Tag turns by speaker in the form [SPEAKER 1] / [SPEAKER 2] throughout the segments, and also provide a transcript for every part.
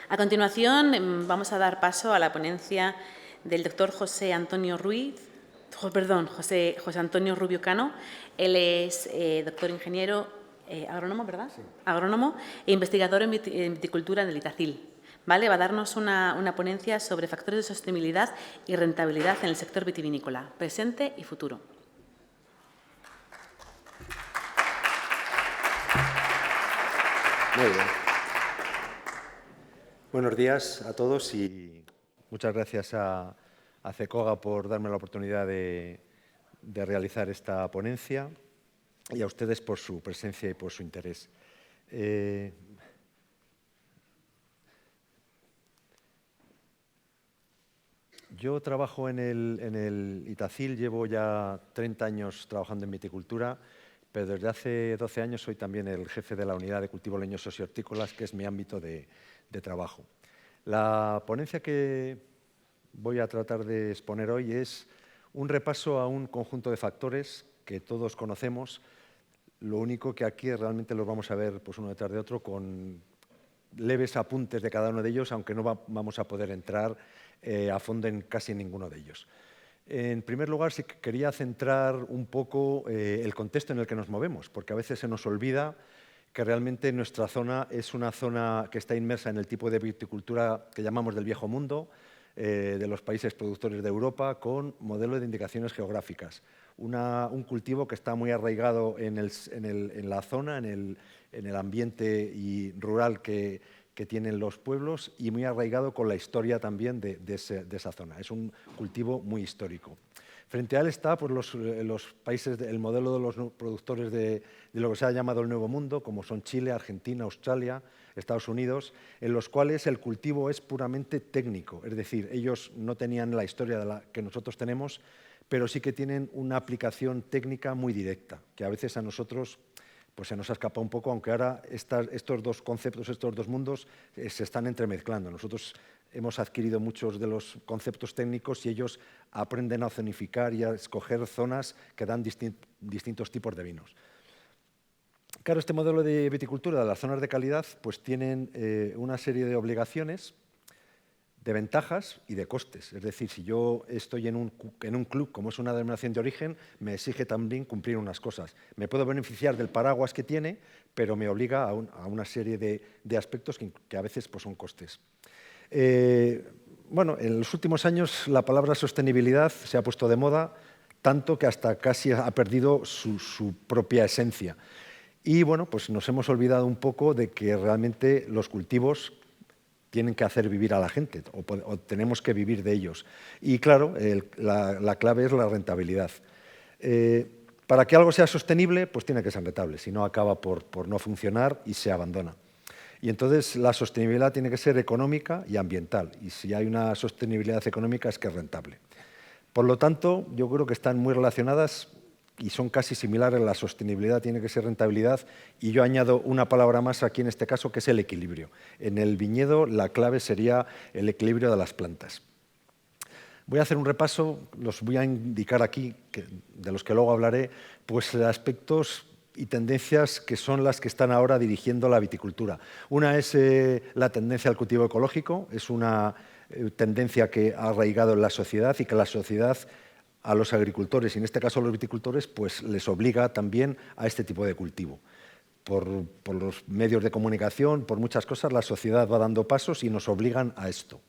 [SPEAKER 1] A continuación, vamos a dar paso a la ponencia del doctor José Antonio Rubio Cano. Él es doctor ingeniero agrónomo, ¿verdad?
[SPEAKER 2] Sí.
[SPEAKER 1] Agrónomo e investigador en viticultura en el Itacil. ¿Vale? Va a darnos una ponencia sobre factores de sostenibilidad y rentabilidad en el sector vitivinícola, presente y futuro.
[SPEAKER 2] Muy bien. Buenos días a todos y muchas gracias a CECOGA por darme la oportunidad de realizar esta ponencia y a ustedes por su presencia y por su interés. Yo trabajo en el Itacil, llevo ya 30 años trabajando en viticultura, pero desde hace 12 años soy también el jefe de la unidad de cultivo leñosos y hortícolas, que es mi ámbito de trabajo. La ponencia que voy a tratar de exponer hoy es un repaso a un conjunto de factores que todos conocemos. Lo único que aquí realmente los vamos a ver pues, uno detrás de otro con leves apuntes de cada uno de ellos, aunque no vamos a poder entrar a fondo en casi ninguno de ellos. En primer lugar, sí que quería centrar un poco el contexto en el que nos movemos, porque a veces se nos olvida que realmente nuestra zona es una zona que está inmersa en el tipo de viticultura que llamamos del viejo mundo, de los países productores de Europa, con modelo de indicaciones geográficas. Un cultivo que está muy arraigado en la zona, en el ambiente y rural que tienen los pueblos y muy arraigado con la historia también de esa zona. Es un cultivo muy histórico. Frente a él está pues, los países, el modelo de los productores de lo que se ha llamado el Nuevo Mundo, como son Chile, Argentina, Australia, Estados Unidos, en los cuales el cultivo es puramente técnico. Es decir, ellos no tenían la historia que nosotros tenemos, pero sí que tienen una aplicación técnica muy directa, que a veces a nosotros pues se nos ha escapado un poco, aunque ahora estos dos conceptos, estos dos mundos se están entremezclando. Nosotros hemos adquirido muchos de los conceptos técnicos y ellos aprenden a zonificar y a escoger zonas que dan distintos tipos de vinos. Claro, este modelo de viticultura de las zonas de calidad pues tienen una serie de obligaciones, de ventajas y de costes. Es decir, si yo estoy en un club, como es una denominación de origen, me exige también cumplir unas cosas. Me puedo beneficiar del paraguas que tiene, pero me obliga a una serie de aspectos que a veces pues, son costes. Bueno, en los últimos años la palabra sostenibilidad se ha puesto de moda, tanto que hasta casi ha perdido su propia esencia. Y bueno, pues nos hemos olvidado un poco de que realmente los cultivos tienen que hacer vivir a la gente o tenemos que vivir de ellos. Y claro, la clave es la rentabilidad. Para que algo sea sostenible, pues tiene que ser rentable, si no acaba por no funcionar y se abandona. Y entonces la sostenibilidad tiene que ser económica y ambiental. Y si hay una sostenibilidad económica es que es rentable. Por lo tanto, yo creo que están muy relacionadas y son casi similares. La sostenibilidad tiene que ser rentabilidad y yo añado una palabra más aquí en este caso que es el equilibrio. En el viñedo la clave sería el equilibrio de las plantas. Voy a hacer un repaso, los voy a indicar aquí, de los que luego hablaré, pues aspectos y tendencias que son las que están ahora dirigiendo la viticultura. Una es la tendencia al cultivo ecológico, es una tendencia que ha arraigado en la sociedad y que la sociedad a los agricultores, y en este caso a los viticultores, pues les obliga también a este tipo de cultivo. Por los medios de comunicación, por muchas cosas, la sociedad va dando pasos y nos obligan a esto.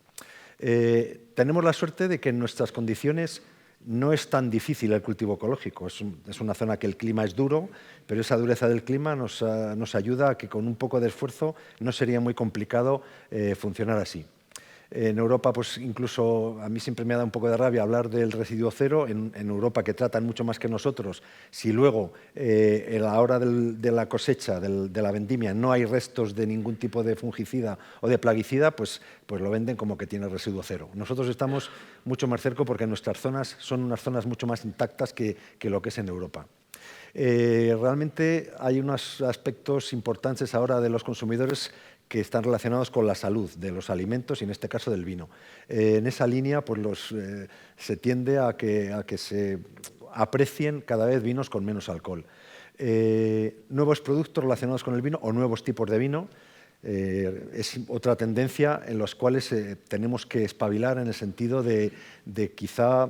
[SPEAKER 2] Tenemos la suerte de que en nuestras condiciones no es tan difícil el cultivo ecológico. Es una zona que el clima es duro, pero esa dureza del clima nos ayuda a que con un poco de esfuerzo no sería muy complicado funcionar así. En Europa, pues incluso a mí siempre me ha dado un poco de rabia hablar del residuo cero. En Europa, que tratan mucho más que nosotros, si luego a la hora de la cosecha, de la vendimia, no hay restos de ningún tipo de fungicida o de plaguicida, pues lo venden como que tiene residuo cero. Nosotros estamos mucho más cerca porque nuestras zonas son unas zonas mucho más intactas que lo que es en Europa. Realmente hay unos aspectos importantes ahora de los consumidores que están relacionados con la salud de los alimentos y en este caso del vino. En esa línea pues se tiende a que se aprecien cada vez vinos con menos alcohol. Nuevos productos relacionados con el vino o nuevos tipos de vino. Es otra tendencia en las cuales tenemos que espabilar en el sentido de quizá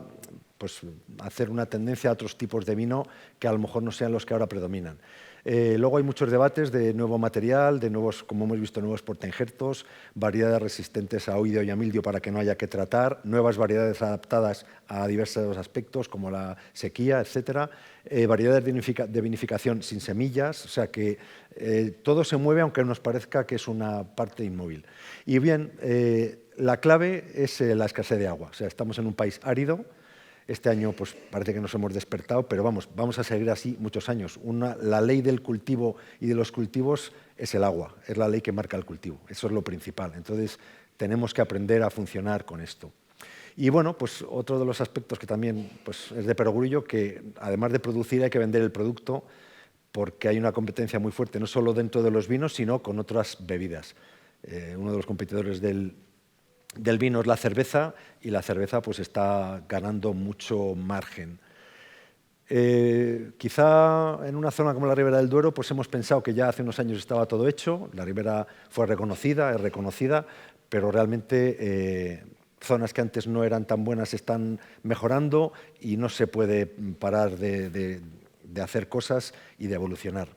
[SPEAKER 2] pues, hacer una tendencia a otros tipos de vino que a lo mejor no sean los que ahora predominan. Luego hay muchos debates de nuevo material, de nuevos, como hemos visto, nuevos portainjertos, variedades resistentes a óido y a mildio para que no haya que tratar, nuevas variedades adaptadas a diversos aspectos como la sequía, etcétera, variedades de vinificación sin semillas, o sea que todo se mueve aunque nos parezca que es una parte inmóvil. Y bien, la clave es la escasez de agua, o sea, estamos en un país árido. Este año pues, parece que nos hemos despertado, pero vamos a seguir así muchos años. La ley del cultivo y de los cultivos es el agua, es la ley que marca el cultivo, eso es lo principal. Entonces, tenemos que aprender a funcionar con esto. Y bueno, pues otro de los aspectos que también pues, es de perogrullo, que además de producir hay que vender el producto porque hay una competencia muy fuerte, no solo dentro de los vinos, sino con otras bebidas. Uno de los competidores del vino es la cerveza y la cerveza pues está ganando mucho margen. Quizá en una zona como la Ribera del Duero pues hemos pensado que ya hace unos años estaba todo hecho, la ribera fue reconocida, es reconocida, pero realmente zonas que antes no eran tan buenas están mejorando y no se puede parar de hacer cosas y de evolucionar.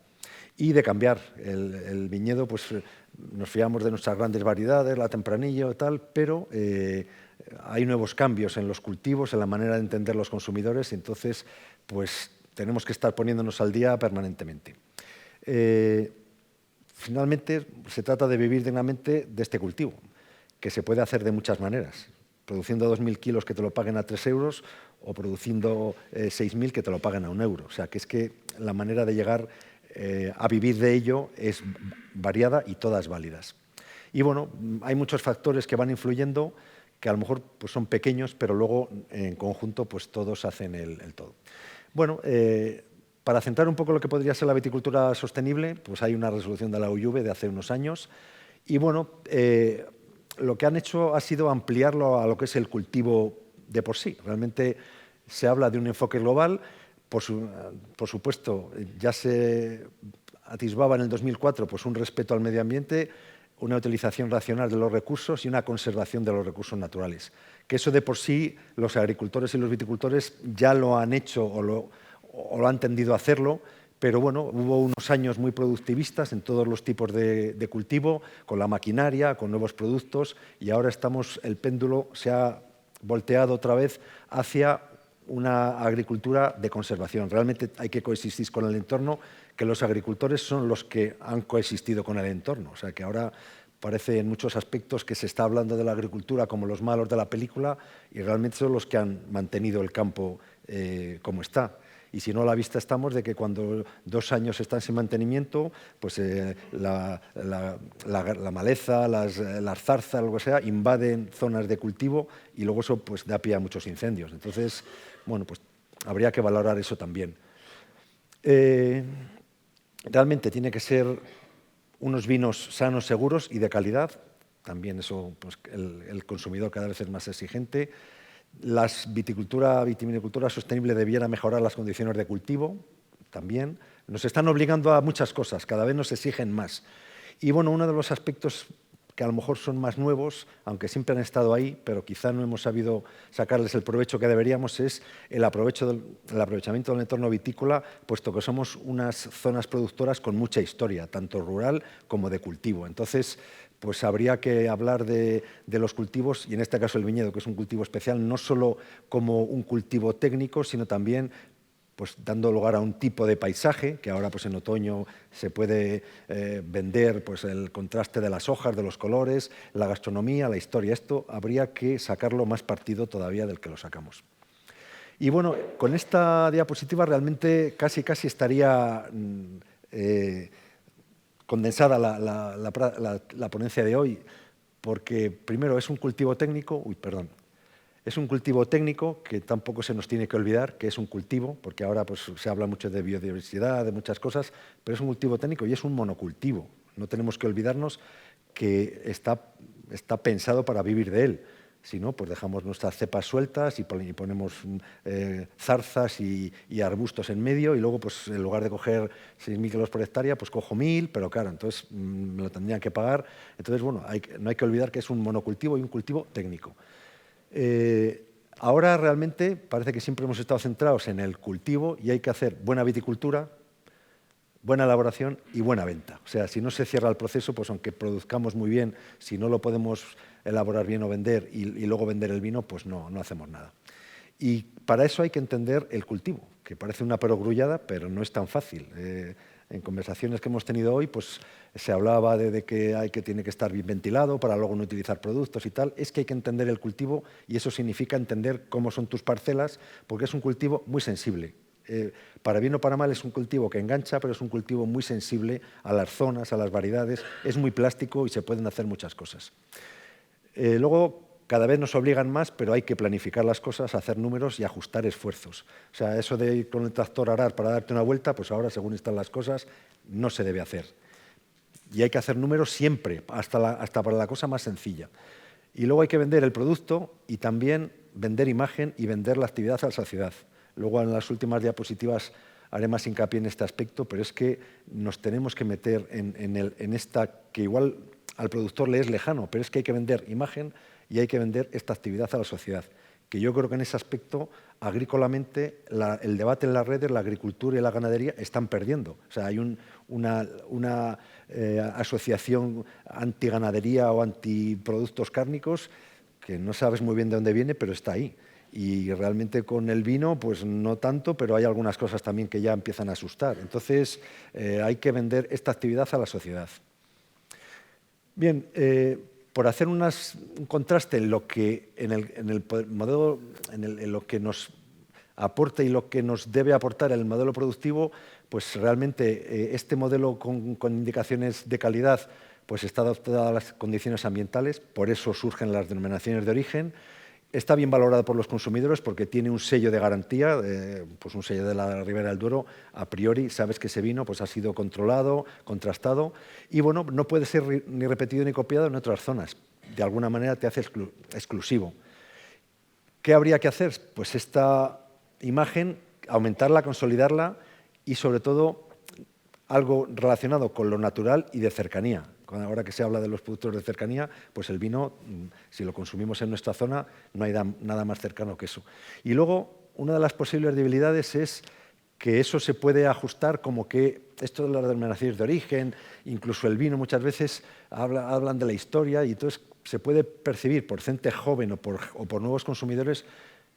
[SPEAKER 2] Y de cambiar el viñedo, pues nos fiamos de nuestras grandes variedades, la tempranillo y tal, pero hay nuevos cambios en los cultivos, en la manera de entender los consumidores, y entonces pues tenemos que estar poniéndonos al día permanentemente. Finalmente, se trata de vivir dignamente de este cultivo, que se puede hacer de muchas maneras, produciendo 2.000 kilos que te lo paguen a 3 euros o produciendo 6.000 que te lo paguen a 1 euro. O sea, que es que la manera de llegar a vivir de ello es variada y todas válidas. Y bueno, hay muchos factores que van influyendo que a lo mejor pues, son pequeños, pero luego en conjunto pues, todos hacen el todo. Bueno, para centrar un poco lo que podría ser la viticultura sostenible, pues hay una resolución de la UIV de hace unos años y bueno, lo que han hecho ha sido ampliarlo a lo que es el cultivo de por sí. Realmente se habla de un enfoque global. Por supuesto, ya se atisbaba en el 2004 pues, un respeto al medio ambiente, una utilización racional de los recursos y una conservación de los recursos naturales. Que eso de por sí los agricultores y los viticultores ya lo han hecho o lo han tendido a hacerlo, pero bueno, hubo unos años muy productivistas en todos los tipos de cultivo, con la maquinaria, con nuevos productos, y ahora el péndulo se ha volteado otra vez hacia una agricultura de conservación. Realmente hay que coexistir con el entorno, que los agricultores son los que han coexistido con el entorno. O sea, que ahora parece en muchos aspectos que se está hablando de la agricultura como los malos de la película y realmente son los que han mantenido el campo como está. Y si no, a la vista estamos de que cuando 2 años están sin mantenimiento, pues la maleza, las zarzas, lo que sea, invaden zonas de cultivo y luego eso pues, da pie a muchos incendios. Entonces, bueno, pues habría que valorar eso también. Realmente tiene que ser unos vinos sanos, seguros y de calidad. También eso, pues el consumidor cada vez es más exigente. La vitivinicultura sostenible debiera mejorar las condiciones de cultivo, también. Nos están obligando a muchas cosas, cada vez nos exigen más. Y bueno, uno de los aspectos que a lo mejor son más nuevos, aunque siempre han estado ahí, pero quizá no hemos sabido sacarles el provecho que deberíamos, es el aprovechamiento del entorno vitícola, puesto que somos unas zonas productoras con mucha historia, tanto rural como de cultivo. Entonces, pues habría que hablar de los cultivos, y en este caso el viñedo, que es un cultivo especial, no solo como un cultivo técnico, sino también pues, dando lugar a un tipo de paisaje, que ahora pues, en otoño se puede vender pues, el contraste de las hojas, de los colores, la gastronomía, la historia. Esto habría que sacarlo más partido todavía del que lo sacamos. Y bueno, con esta diapositiva realmente casi estaría condensada la ponencia de hoy, porque primero es un cultivo técnico, es un cultivo técnico que tampoco se nos tiene que olvidar que es un cultivo, porque ahora pues, se habla mucho de biodiversidad, de muchas cosas, pero es un cultivo técnico y es un monocultivo. No tenemos que olvidarnos que está pensado para vivir de él. Si no, pues dejamos nuestras cepas sueltas y ponemos zarzas y arbustos en medio, y luego, pues en lugar de coger 6.000 kilos por hectárea, pues cojo 1.000, pero claro, entonces me lo tendrían que pagar. Entonces, bueno, no hay que olvidar que es un monocultivo y un cultivo técnico. Ahora realmente parece que siempre hemos estado centrados en el cultivo y hay que hacer buena viticultura, buena elaboración y buena venta. O sea, si no se cierra el proceso, pues aunque produzcamos muy bien, si no lo podemos elaborar bien o vender y luego vender el vino, pues no hacemos nada. Y para eso hay que entender el cultivo, que parece una perogrullada, pero no es tan fácil. En conversaciones que hemos tenido hoy, pues se hablaba de que tiene que estar bien ventilado para luego no utilizar productos y tal. Es que hay que entender el cultivo y eso significa entender cómo son tus parcelas, porque es un cultivo muy sensible. Para bien o para mal es un cultivo que engancha, pero es un cultivo muy sensible a las zonas, a las variedades, es muy plástico y se pueden hacer muchas cosas. Luego, cada vez nos obligan más, pero hay que planificar las cosas, hacer números y ajustar esfuerzos. O sea, eso de ir con el tractor a arar para darte una vuelta, pues ahora, según están las cosas, no se debe hacer. Y hay que hacer números siempre, hasta para la cosa más sencilla. Y luego hay que vender el producto y también vender imagen y vender la actividad a la sociedad. Luego, en las últimas diapositivas haré más hincapié en este aspecto, pero es que nos tenemos que meter en esta, que igual al productor le es lejano, pero es que hay que vender imagen y hay que vender esta actividad a la sociedad, que yo creo que en ese aspecto, agrícolamente, el debate en las redes, la agricultura y la ganadería están perdiendo. O sea, hay una asociación antiganadería o antiproductos cárnicos que no sabes muy bien de dónde viene, pero está ahí. Y realmente con el vino, pues no tanto, pero hay algunas cosas también que ya empiezan a asustar. Entonces, hay que vender esta actividad a la sociedad. Bien, por hacer un contraste en lo que en el modelo, en lo que nos aporta y lo que nos debe aportar el modelo productivo, pues realmente este modelo con indicaciones de calidad pues está adaptado a las condiciones ambientales, por eso surgen las denominaciones de origen. Está bien valorado por los consumidores porque tiene un sello de garantía, pues un sello de la Ribera del Duero. A priori sabes que ese vino pues ha sido controlado, contrastado y bueno, no puede ser ni repetido ni copiado en otras zonas. De alguna manera te hace exclusivo. ¿Qué habría que hacer? Pues esta imagen, aumentarla, consolidarla y sobre todo algo relacionado con lo natural y de cercanía. Ahora que se habla de los productos de cercanía, pues el vino, si lo consumimos en nuestra zona, no hay nada más cercano que eso. Y luego, una de las posibles debilidades es que eso se puede ajustar como que esto de las denominaciones de origen, incluso el vino muchas veces hablan de la historia y entonces se puede percibir por gente joven o por nuevos consumidores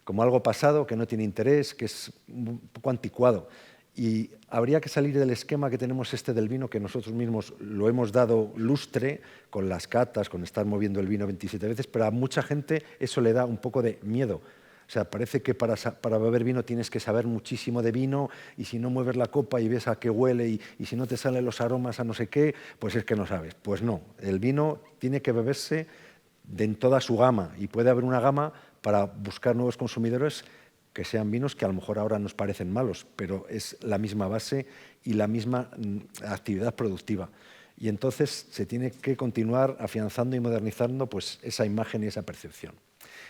[SPEAKER 2] como algo pasado, que no tiene interés, que es un poco anticuado. Y habría que salir del esquema que tenemos del vino, que nosotros mismos lo hemos dado lustre con las catas, con estar moviendo el vino 27 veces, pero a mucha gente eso le da un poco de miedo. O sea, parece que para beber vino tienes que saber muchísimo de vino y si no mueves la copa y ves a qué huele y si no te salen los aromas a no sé qué, pues es que no sabes. Pues no, el vino tiene que beberse en toda su gama y puede haber una gama para buscar nuevos consumidores que sean vinos que a lo mejor ahora nos parecen malos, pero es la misma base y la misma actividad productiva. Y entonces se tiene que continuar afianzando y modernizando pues, esa imagen y esa percepción.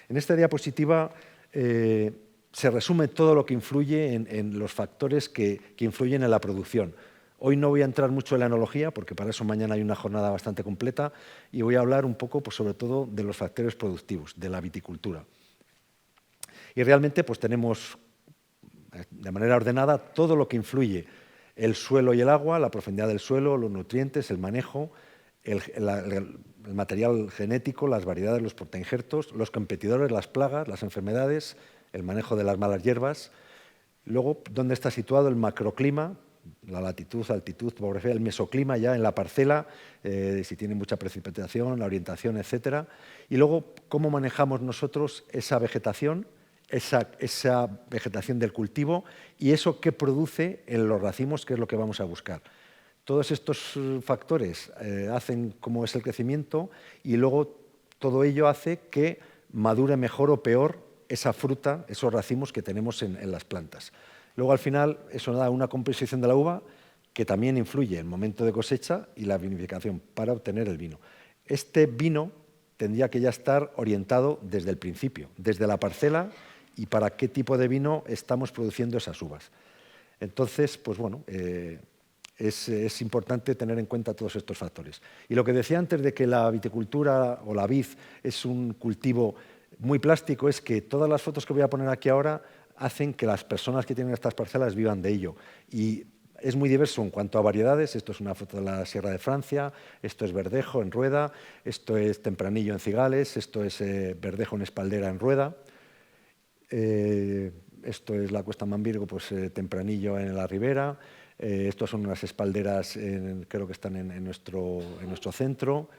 [SPEAKER 2] En esta diapositiva se resume todo lo que influye en los factores que influyen en la producción. Hoy no voy a entrar mucho en la enología, porque para eso mañana hay una jornada bastante completa, y voy a hablar un poco, pues, sobre todo, de los factores productivos, de la viticultura. Y realmente pues tenemos de manera ordenada todo lo que influye el suelo y el agua, la profundidad del suelo, los nutrientes, el manejo, el material genético, las variedades, los portainjertos, los competidores, las plagas, las enfermedades, el manejo de las malas hierbas. Luego, ¿dónde está situado el macroclima? La latitud, altitud, topografía, el mesoclima ya en la parcela, si tiene mucha precipitación, la orientación, etcétera. Y luego, ¿cómo manejamos nosotros esa vegetación? Esa vegetación del cultivo y eso que produce en los racimos, que es lo que vamos a buscar. Todos estos factores hacen cómo es el crecimiento y luego todo ello hace que madure mejor o peor esa fruta, esos racimos que tenemos en las plantas. Luego al final eso da una composición de la uva que también influye en el momento de cosecha y la vinificación para obtener el vino. Este vino tendría que ya estar orientado desde el principio, desde la parcela y para qué tipo de vino estamos produciendo esas uvas. Entonces, pues bueno, es importante tener en cuenta todos estos factores. Y lo que decía antes de que la viticultura o la vid es un cultivo muy plástico es que todas las fotos que voy a poner aquí ahora hacen que las personas que tienen estas parcelas vivan de ello. Y es muy diverso en cuanto a variedades. Esto es una foto de la Sierra de Francia, esto es verdejo en Rueda, esto es tempranillo en Cigales, esto es verdejo en Espaldera en Rueda. Esto es la Cuesta Mamvirgo, pues tempranillo en la Ribera. Estos son unas espalderas, creo que están en nuestro centro.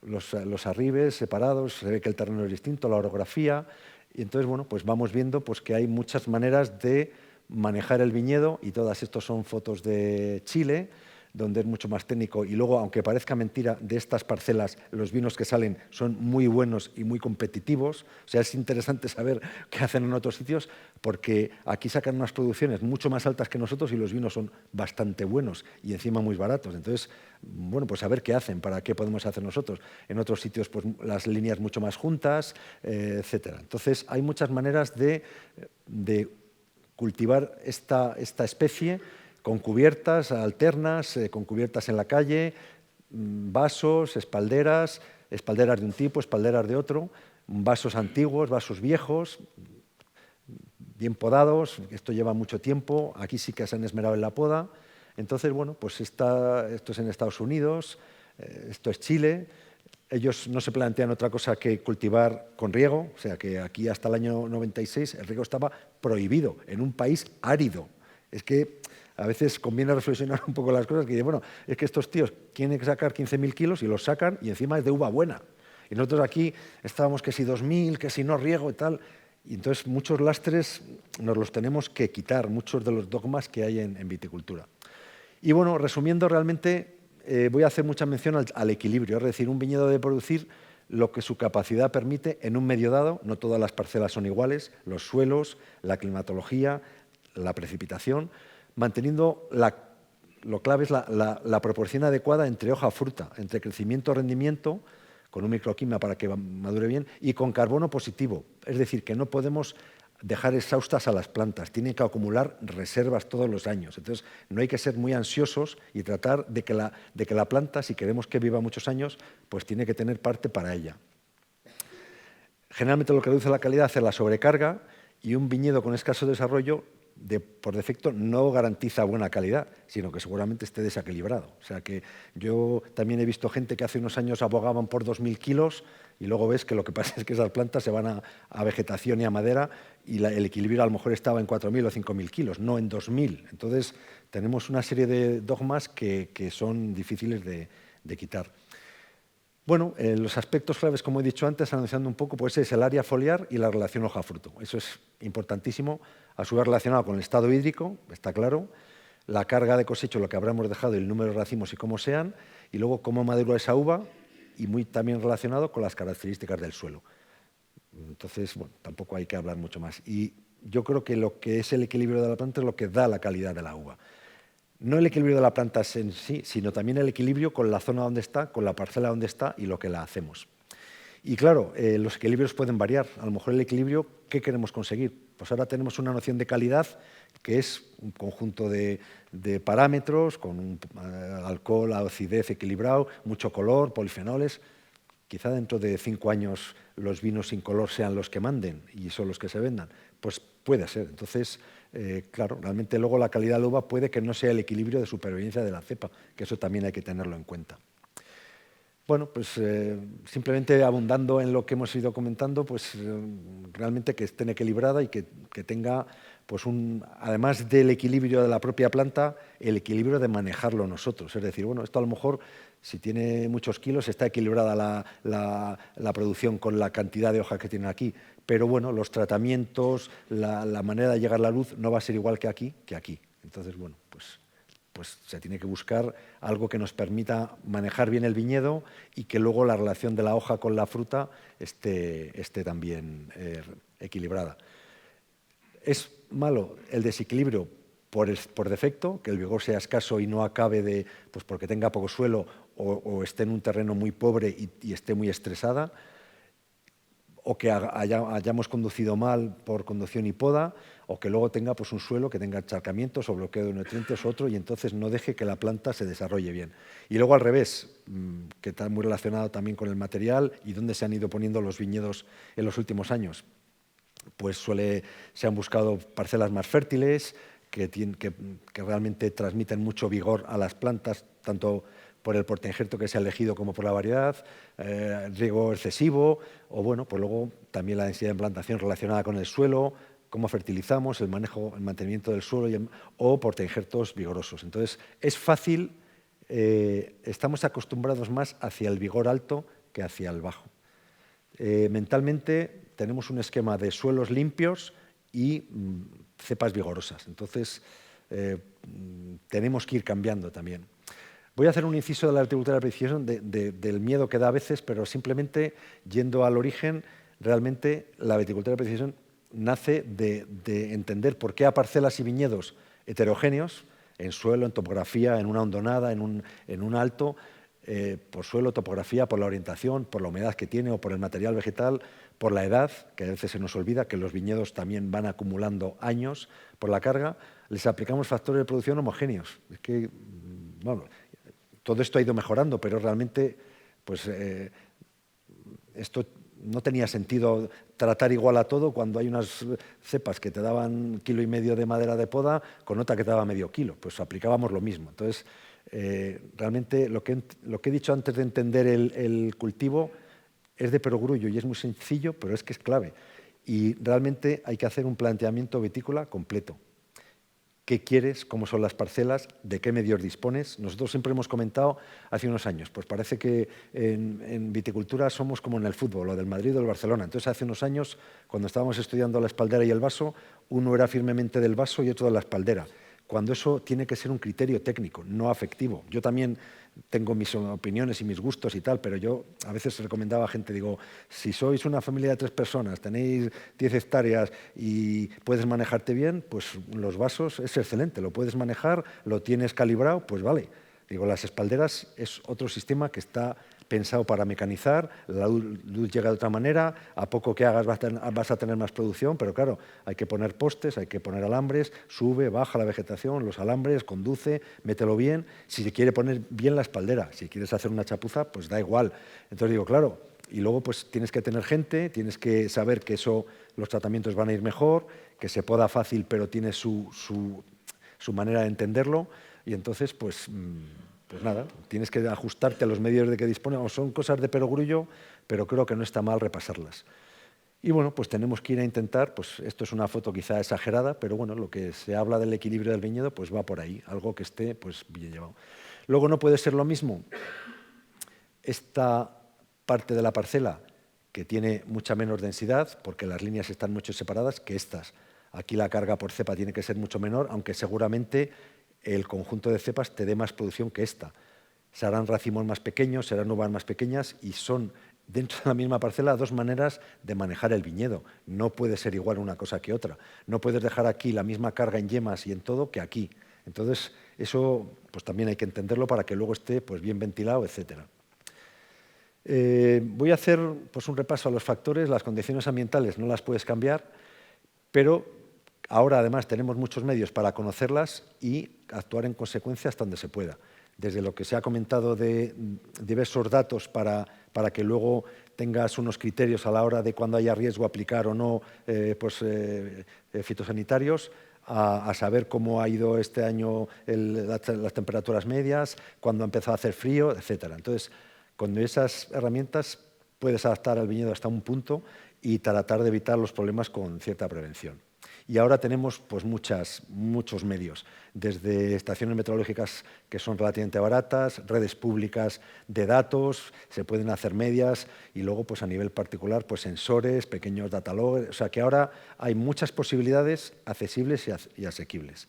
[SPEAKER 2] Los arribes separados, se ve que el terreno es distinto, la orografía. Y entonces, bueno, pues vamos viendo pues, que hay muchas maneras de manejar el viñedo, y todas estas son fotos de Chile, donde es mucho más técnico. Y luego, aunque parezca mentira, de estas parcelas los vinos que salen son muy buenos y muy competitivos. O sea, es interesante saber qué hacen en otros sitios, porque aquí sacan unas producciones mucho más altas que nosotros y los vinos son bastante buenos y encima muy baratos. Entonces, bueno, pues a ver qué hacen, para qué podemos hacer nosotros. En otros sitios, pues las líneas mucho más juntas, etcétera. Entonces, hay muchas maneras de cultivar esta especie, con cubiertas alternas, con cubiertas en la calle, vasos, espalderas de un tipo, espalderas de otro, vasos antiguos, vasos viejos, bien podados. Esto lleva mucho tiempo, aquí sí que se han esmerado en la poda. Entonces, bueno, pues esto es en Estados Unidos, esto es Chile. Ellos no se plantean otra cosa que cultivar con riego, o sea que aquí hasta el año 96 el riego estaba prohibido en un país árido. Es que a veces conviene reflexionar un poco las cosas, que bueno, es que estos tíos tienen que sacar 15.000 kilos y los sacan, y encima es de uva buena. Y nosotros aquí estábamos que si 2.000, que si no riego y tal. Y entonces muchos lastres nos los tenemos que quitar, muchos de los dogmas que hay en viticultura. Y bueno, resumiendo realmente, voy a hacer mucha mención al equilibrio, es decir, un viñedo debe producir lo que su capacidad permite en un medio dado. No todas las parcelas son iguales, los suelos, la climatología, la precipitación, manteniendo lo clave es la proporción adecuada entre hoja-fruta, entre crecimiento-rendimiento, con un microclima para que madure bien, y con carbono positivo. Es decir, que no podemos dejar exhaustas a las plantas, tienen que acumular reservas todos los años. Entonces, no hay que ser muy ansiosos y tratar de que la planta, si queremos que viva muchos años, pues tiene que tener parte para ella. Generalmente lo que reduce la calidad es la sobrecarga, y un viñedo con escaso desarrollo por defecto no garantiza buena calidad, sino que seguramente esté desequilibrado. O sea que yo también he visto gente que hace unos años abogaban por 2.000 kilos y luego ves que lo que pasa es que esas plantas se van a vegetación y a madera, y el equilibrio a lo mejor estaba en 4.000 o 5.000 kilos, no en 2.000. Entonces tenemos una serie de dogmas que son difíciles de quitar. Bueno, los aspectos claves, como he dicho antes, anunciando un poco, pues es el área foliar y la relación hoja-fruto. Eso es importantísimo, a su vez relacionado con el estado hídrico, está claro, la carga de cosecho, lo que habremos dejado, el número de racimos y cómo sean, y luego cómo madura esa uva, y muy también relacionado con las características del suelo. Entonces, bueno, tampoco hay que hablar mucho más. Y yo creo que lo que es el equilibrio de la planta es lo que da la calidad de la uva. No el equilibrio de la planta en sí, sino también el equilibrio con la zona donde está, con la parcela donde está y lo que la hacemos. Y claro, los equilibrios pueden variar. A lo mejor el equilibrio, ¿qué queremos conseguir? Pues ahora tenemos una noción de calidad que es un conjunto de parámetros, con un alcohol, acidez equilibrado, mucho color, polifenoles. Quizá dentro de 5 años los vinos sin color sean los que manden y son los que se vendan. Pues puede ser. Entonces, claro, realmente luego la calidad de la uva puede que no sea el equilibrio de supervivencia de la cepa, que eso también hay que tenerlo en cuenta. Bueno, pues simplemente abundando en lo que hemos ido comentando, pues realmente que estén equilibrada y que tenga, pues además del equilibrio de la propia planta, el equilibrio de manejarlo nosotros. Es decir, bueno, esto a lo mejor, si tiene muchos kilos, está equilibrada la producción con la cantidad de hoja que tiene aquí, pero bueno, los tratamientos, la manera de llegar a la luz no va a ser igual que aquí. Entonces, bueno, pues se tiene que buscar algo que nos permita manejar bien el viñedo y que luego la relación de la hoja con la fruta esté también equilibrada. Es malo el desequilibrio por defecto, que el vigor sea escaso y no acabe pues porque tenga poco suelo o esté en un terreno muy pobre y esté muy estresada, o que hayamos conducido mal por conducción y poda, o que luego tenga pues, un suelo que tenga encharcamientos o bloqueo de nutrientes o otro, y entonces no deje que la planta se desarrolle bien. Y luego al revés, que está muy relacionado también con el material y dónde se han ido poniendo los viñedos en los últimos años. Pues se han buscado parcelas más fértiles, que realmente transmiten mucho vigor a las plantas, tanto por el portainjerto que se ha elegido como por la variedad, riego excesivo, o bueno, pues luego también la densidad de implantación relacionada con el suelo, cómo fertilizamos, el manejo, el mantenimiento del suelo o portainjertos vigorosos. Entonces, es fácil, estamos acostumbrados más hacia el vigor alto que hacia el bajo. Mentalmente tenemos un esquema de suelos limpios y cepas vigorosas. Entonces, tenemos que ir cambiando también. Voy a hacer un inciso de la viticultura de precisión del miedo que da a veces, pero simplemente yendo al origen, realmente la viticultura de precisión nace de entender por qué a parcelas y viñedos heterogéneos, en suelo, en topografía, en una hondonada, en un alto, por suelo, topografía, por la orientación, por la humedad que tiene o por el material vegetal, por la edad, que a veces se nos olvida que los viñedos también van acumulando años por la carga, les aplicamos factores de producción homogéneos. Es que, bueno, todo esto ha ido mejorando, pero realmente pues, esto no tenía sentido tratar igual a todo cuando hay unas cepas que te daban 1,5 kilos de madera de poda con otra que te daba medio kilo. Pues aplicábamos lo mismo. Entonces, realmente lo que he dicho antes de entender el cultivo es de perogrullo y es muy sencillo, pero es que es clave. Y realmente hay que hacer un planteamiento vitícola completo. ¿Qué quieres? ¿Cómo son las parcelas? ¿De qué medios dispones? Nosotros siempre hemos comentado hace unos años, pues parece que en viticultura somos como en el fútbol, o del Madrid o del Barcelona. Entonces, hace unos años, cuando estábamos estudiando la espaldera y el vaso, uno era firmemente del vaso y otro de la espaldera, cuando eso tiene que ser un criterio técnico, no afectivo. Yo también tengo mis opiniones y mis gustos y tal, pero yo a veces recomendaba a gente, digo, si sois una familia de 3 personas, tenéis 10 hectáreas y puedes manejarte bien, pues los vasos es excelente, lo puedes manejar, lo tienes calibrado, pues vale. Digo, las espalderas es otro sistema que está pensado para mecanizar, la luz llega de otra manera, a poco que hagas vas a tener más producción, pero claro, hay que poner postes, hay que poner alambres, sube, baja la vegetación, los alambres, conduce, mételo bien. Si se quiere poner bien la espaldera, si quieres hacer una chapuza, pues da igual. Entonces digo, claro, y luego pues tienes que tener gente, tienes que saber que los tratamientos van a ir mejor, que se poda fácil, pero tiene su manera de entenderlo, y entonces pues nada, tienes que ajustarte a los medios de que disponemos. Son cosas de perogrullo, pero creo que no está mal repasarlas. Y bueno, pues tenemos que ir a intentar, pues esto es una foto quizá exagerada, pero bueno, lo que se habla del equilibrio del viñedo, pues va por ahí, algo que esté pues bien llevado. Luego no puede ser lo mismo esta parte de la parcela que tiene mucha menos densidad, porque las líneas están mucho separadas, que estas. Aquí la carga por cepa tiene que ser mucho menor, aunque seguramente el conjunto de cepas te dé más producción que esta. Serán racimos más pequeños, serán uvas más pequeñas y son, dentro de la misma parcela, 2 maneras de manejar el viñedo. No puede ser igual una cosa que otra. No puedes dejar aquí la misma carga en yemas y en todo que aquí. Entonces, eso pues, también hay que entenderlo para que luego esté pues, bien ventilado, etc. Voy a hacer pues, un repaso a los factores. Las condiciones ambientales no las puedes cambiar, pero ahora, además, tenemos muchos medios para conocerlas y actuar en consecuencia hasta donde se pueda. Desde lo que se ha comentado de diversos datos para que luego tengas unos criterios a la hora de cuando haya riesgo aplicar o no fitosanitarios, a saber cómo ha ido este año las temperaturas medias, cuándo ha empezado a hacer frío, etc. Entonces, con esas herramientas puedes adaptar al viñedo hasta un punto y tratar de evitar los problemas con cierta prevención. Y ahora tenemos pues, muchos medios, desde estaciones meteorológicas que son relativamente baratas, redes públicas de datos, se pueden hacer medias y luego pues, a nivel particular pues, sensores, pequeños dataloggers, o sea que ahora hay muchas posibilidades accesibles y asequibles.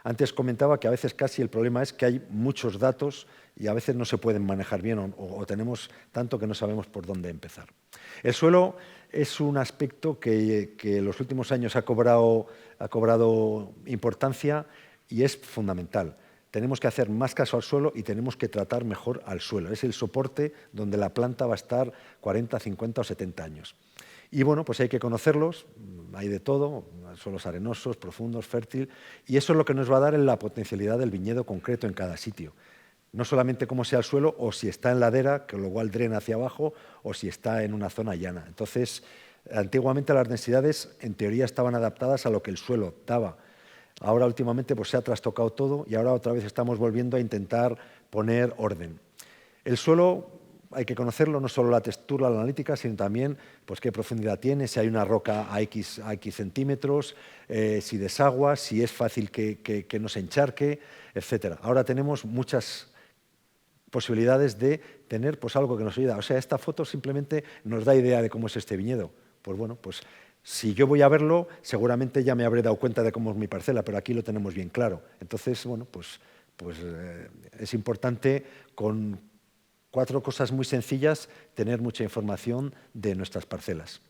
[SPEAKER 2] Antes comentaba que a veces casi el problema es que hay muchos datos y a veces no se pueden manejar bien o tenemos tanto que no sabemos por dónde empezar. El suelo es un aspecto que en los últimos años ha cobrado importancia y es fundamental. tenemos que hacer más caso al suelo y tenemos que tratar mejor al suelo. Es el soporte donde la planta va a estar 40, 50 o 70 años. Y bueno, pues hay que conocerlos, hay de todo, suelos arenosos, profundos, fértil, y eso es lo que nos va a dar la potencialidad del viñedo concreto en cada sitio. No solamente cómo sea el suelo o si está en ladera, que luego drena hacia abajo, o si está en una zona llana. Entonces, antiguamente las densidades en teoría estaban adaptadas a lo que el suelo daba. Ahora últimamente pues, se ha trastocado todo y ahora otra vez estamos volviendo a intentar poner orden. El suelo hay que conocerlo, no solo la textura, la analítica, sino también pues, qué profundidad tiene, si hay una roca a X centímetros, si desagua, si es fácil que no se encharque, etc. Ahora tenemos muchas posibilidades de tener pues, algo que nos ayuda. O sea, esta foto simplemente nos da idea de cómo es este viñedo. Pues bueno, pues si yo voy a verlo, seguramente ya me habré dado cuenta de cómo es mi parcela, pero aquí lo tenemos bien claro. Entonces, bueno, pues es importante con 4 cosas muy sencillas tener mucha información de nuestras parcelas.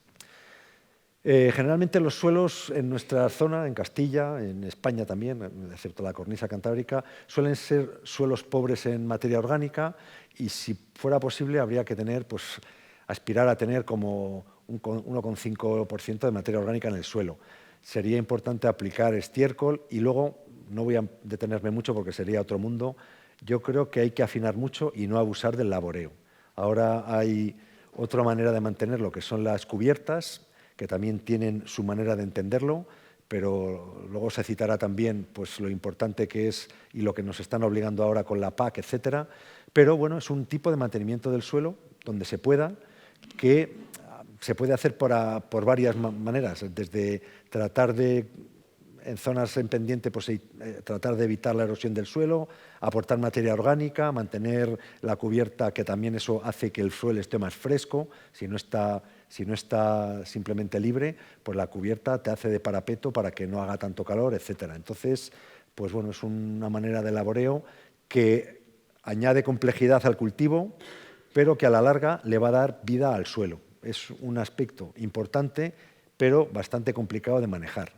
[SPEAKER 2] Generalmente los suelos en nuestra zona, en Castilla, en España también, excepto la cornisa cantábrica, suelen ser suelos pobres en materia orgánica y si fuera posible habría que tener, pues, aspirar a tener como un 1,5% de materia orgánica en el suelo. Sería importante aplicar estiércol y luego, no voy a detenerme mucho porque sería otro mundo, yo creo que hay que afinar mucho y no abusar del laboreo. Ahora hay otra manera de mantenerlo, que son las cubiertas, que también tienen su manera de entenderlo, pero luego se citará también pues, lo importante que es y lo que nos están obligando ahora con la PAC, etcétera. Pero bueno, es un tipo de mantenimiento del suelo donde se pueda, que se puede hacer por varias maneras, desde tratar de, en zonas en pendiente, pues, tratar de evitar la erosión del suelo, aportar materia orgánica, mantener la cubierta, que también eso hace que el suelo esté más fresco. Si no está simplemente libre, pues la cubierta te hace de parapeto para que no haga tanto calor, etc. Entonces, pues bueno, es una manera de laboreo que añade complejidad al cultivo, pero que a la larga le va a dar vida al suelo. Es un aspecto importante, pero bastante complicado de manejar.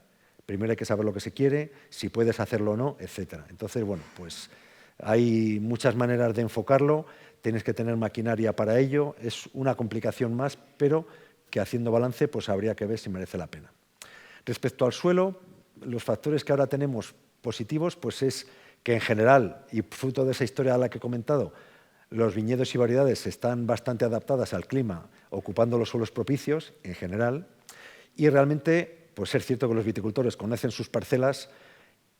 [SPEAKER 2] Primero hay que saber lo que se quiere, si puedes hacerlo o no, etc. Entonces, bueno, pues hay muchas maneras de enfocarlo, tienes que tener maquinaria para ello, es una complicación más, pero que haciendo balance pues habría que ver si merece la pena. Respecto al suelo, los factores que ahora tenemos positivos pues es que en general, y fruto de esa historia a la que he comentado, los viñedos y variedades están bastante adaptadas al clima, ocupando los suelos propicios en general, y realmente pues es cierto que los viticultores conocen sus parcelas